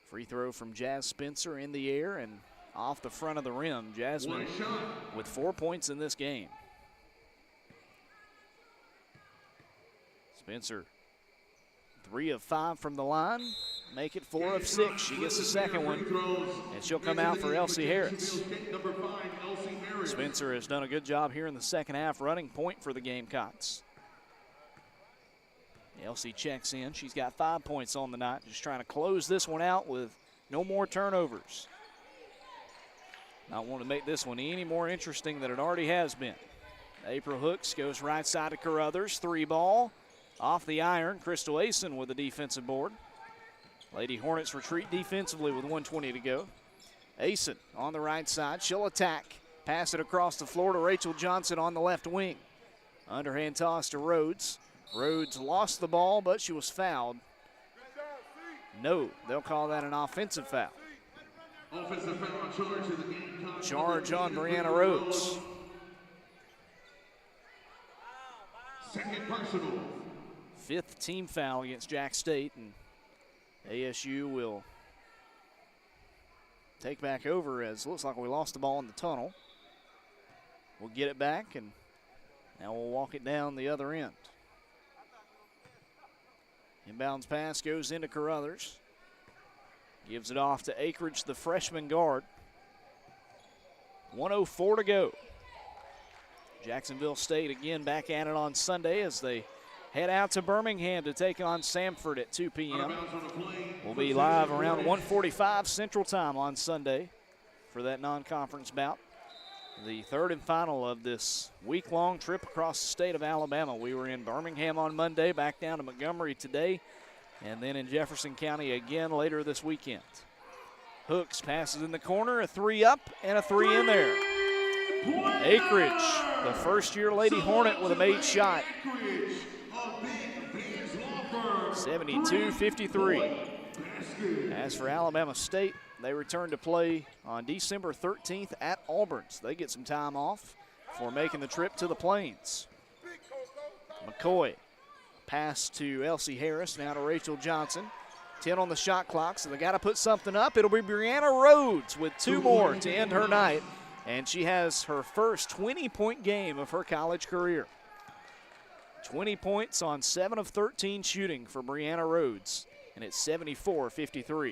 Free throw from Jazz Spencer in the air and off the front of the rim. Jasmine with 4 points in this game. Spencer 3 of 5 from the line. Make it 4 of 6. She gets the second one, and she'll come out for Elsie Harris. Spencer has done a good job here in the second half running point for the Gamecocks. Elsie checks in. She's got 5 points on the night, just trying to close this one out with no more turnovers. Not want to make this one any more interesting than it already has been. April Hooks goes right side to Carruthers. 3 ball off the iron. Crystal Asen with the defensive board. Lady Hornets retreat defensively with 1:20 to go. Asen on the right side. She'll attack. Pass it across the floor to Rachel Johnson on the left wing. Underhand toss to Rhodes. Rhodes lost the ball, but she was fouled. No, they'll call that an offensive foul. Offensive foul charge to the game. Charge on Brianna Rhodes. Second personal. 5th team foul against Jack State, and ASU will take back over as it looks like we lost the ball in the tunnel. We'll get it back, and now we'll walk it down the other end. Inbounds pass goes into Carruthers. Gives it off to Akridge, the freshman guard. 1:04 to go. Jacksonville State again back at it on Sunday as they head out to Birmingham to take on Samford at 2 p.m. We'll be live around 1:45 Central Time on Sunday for that non-conference bout. The third and final of this week-long trip across the state of Alabama. We were in Birmingham on Monday, back down to Montgomery today, and then in Jefferson County again later this weekend. Hooks passes in the corner, a 3 up and a 3 in there. Acreage, the first-year Lady Hornet with a made shot. 72-53. As for Alabama State, they return to play on December 13th at Auburn. So they get some time off for making the trip to the Plains. McCoy, pass to Elsie Harris, now to Rachel Johnson. 10 on the shot clock, so they got to put something up. It'll be Brianna Rhodes with 2 more to end her night, and she has her first 20-point game of her college career. 20 points on 7 of 13 shooting for Brianna Rhodes, and it's 74-53.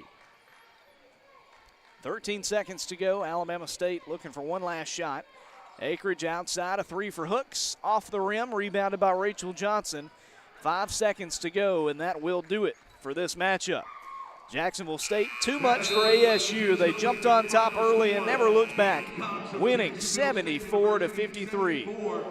13 seconds to go. Alabama State looking for one last shot. Acreage outside, a 3 for Hooks, off the rim, rebounded by Rachel Johnson. 5 seconds to go, and that will do it for this matchup. Jacksonville State, too much for ASU. They jumped on top early and never looked back, winning 74-53.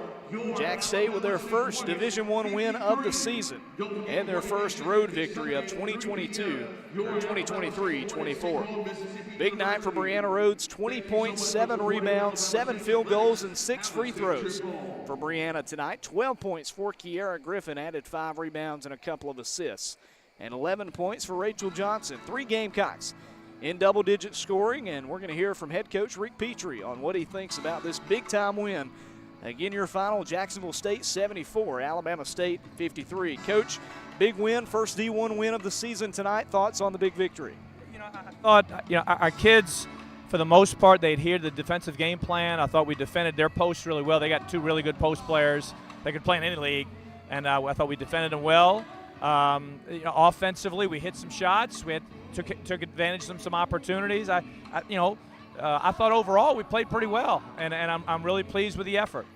Jack State with their first Division I win of the season and their first road victory of 2023-24. Big night for Brianna Rhodes, 20 points, 7 rebounds, 7 field goals, and 6 free throws for Brianna tonight. 12 points for Kiara Griffin, added 5 rebounds and a couple of assists. And 11 points for Rachel Johnson. 3 Gamecocks in double-digit scoring, and we're going to hear from head coach Rick Petrie on what he thinks about this big-time win. Again, your final, Jacksonville State 74, Alabama State 53. Coach, big win, first D1 win of the season tonight. Thoughts on the big victory? I thought, our kids, for the most part, they adhered to the defensive game plan. I thought we defended their posts really well. They got 2 really good post players. They could play in any league, and I thought we defended them well. Offensively, we hit some shots. We took advantage of some opportunities. I thought overall we played pretty well, and I'm really pleased with the effort.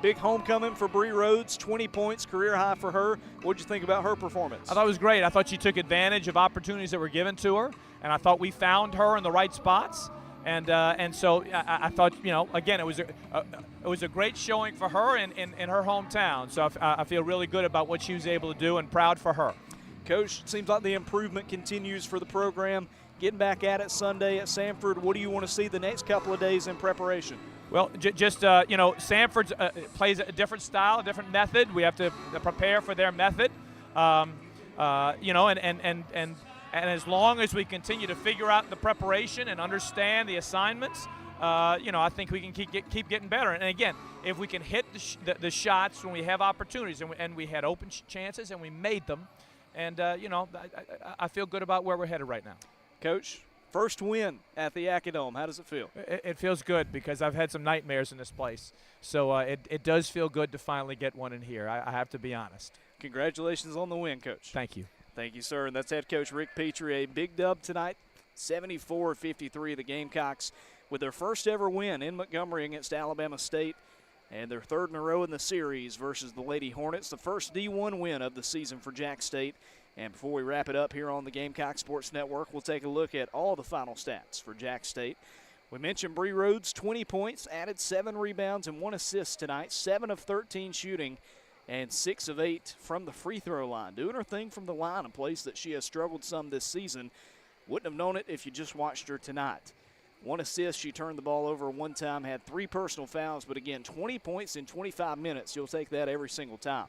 Big homecoming for Bree Rhodes, 20 points, career high for her. What did you think about her performance? I thought it was great. I thought she took advantage of opportunities that were given to her, and I thought we found her in the right spots. And so I thought, again, it was a great showing for her in her hometown. So I feel really good about what she was able to do and proud for her. Coach, it seems like the improvement continues for the program. Getting back at it Sunday at Samford, what do you want to see the next couple of days in preparation? Well, Samford plays a different style, a different method. We have to prepare for their method, and as long as we continue to figure out the preparation and understand the assignments, I think we can keep getting better. And again, if we can hit the shots when we have opportunities, and we had open chances and we made them, and I feel good about where we're headed right now. Coach, first win at the Acadome. How does it feel? It feels good because I've had some nightmares in this place. So it does feel good to finally get one in here. I have to be honest. Congratulations on the win, Coach. Thank you. Thank you, sir. And that's head coach Rick Petrie. A big dub tonight, 74-53. The Gamecocks with their first ever win in Montgomery against Alabama State, and their 3rd in a row in the series versus the Lady Hornets. The first D1 win of the season for Jack State. And before we wrap it up here on the Gamecock Sports Network, we'll take a look at all the final stats for Jack State. We mentioned Bree Rhodes, 20 points, added 7 rebounds and 1 assist tonight, 7 of 13 shooting, and 6 of 8 from the free throw line. Doing her thing from the line, a place that she has struggled some this season. Wouldn't have known it if you just watched her tonight. 1 assist, she turned the ball over one time, had 3 personal fouls, but again, 20 points in 25 minutes. You'll take that every single time.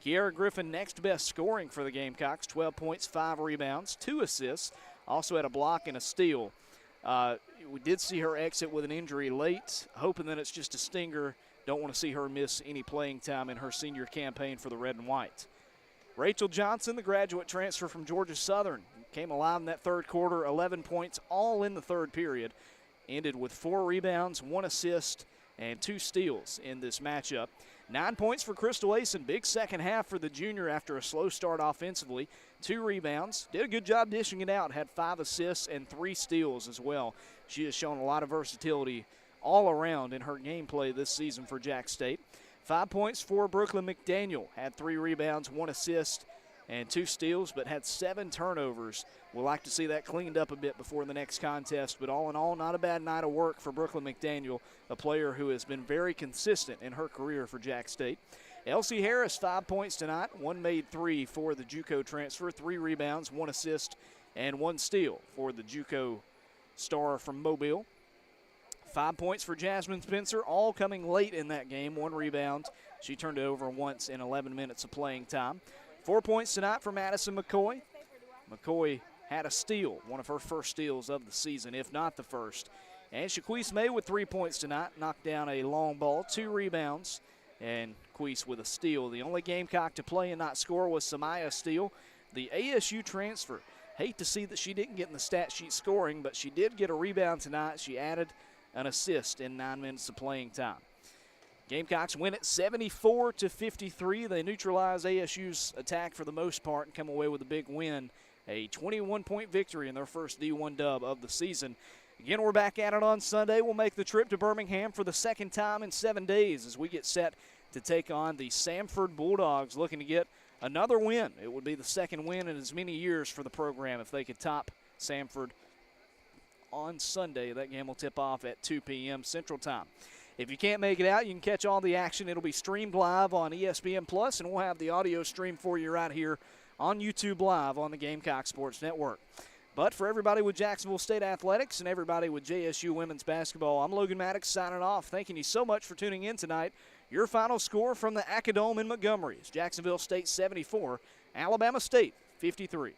Kiara Griffin, next best scoring for the Gamecocks, 12 points, 5 rebounds, 2 assists, also had a block and a steal. We did see her exit with an injury late, hoping that it's just a stinger. Don't want to see her miss any playing time in her senior campaign for the red and white. Rachel Johnson, the graduate transfer from Georgia Southern, came alive in that 3rd quarter, 11 points, all in the 3rd period. Ended with 4 rebounds, 1 assist, and 2 steals in this matchup. 9 points for Crystal Asen, big second half for the junior after a slow start offensively. 2 rebounds, did a good job dishing it out, had 5 assists and 3 steals as well. She has shown a lot of versatility all around in her gameplay this season for Jack State. 5 points for Brooklyn McDaniel, had 3 rebounds, 1 assist, and 2 steals, but had 7 turnovers. We'll like to see that cleaned up a bit before the next contest, but all in all, not a bad night of work for Brooklyn McDaniel, a player who has been very consistent in her career for Jack State. Elsie Harris, 5 points tonight, 1 made 3 for the JUCO transfer, 3 rebounds, 1 assist, and 1 steal for the JUCO star from Mobile. 5 points for Jasmine Spencer, all coming late in that game. 1 rebound. She turned it over once in 11 minutes of playing time. 4 points tonight for Madison McCoy. McCoy had a steal, one of her first steals of the season, if not the first. And Shaquise May with 3 points tonight, knocked down a long ball, 2 rebounds, and Queese with a steal. The only Gamecock to play and not score was Samaya Steele, the ASU transfer. Hate to see that she didn't get in the stat sheet scoring, but she did get a rebound tonight. She added an assist in 9 minutes of playing time. Gamecocks win it 74-53. They neutralize ASU's attack for the most part and come away with a big win. A 21-point victory in their first D1 dub of the season. Again, we're back at it on Sunday. We'll make the trip to Birmingham for the second time in 7 days as we get set to take on the Samford Bulldogs, looking to get another win. It would be the second win in as many years for the program if they could top Samford on Sunday. That game will tip off at 2 p.m. Central Time. If you can't make it out, you can catch all the action. It'll be streamed live on ESPN+, and we'll have the audio stream for you right here on YouTube Live on the Gamecock Sports Network. But for everybody with Jacksonville State Athletics and everybody with JSU Women's Basketball, I'm Logan Maddox signing off. Thanking you so much for tuning in tonight. Your final score from the Acadome in Montgomery is Jacksonville State 74, Alabama State 53.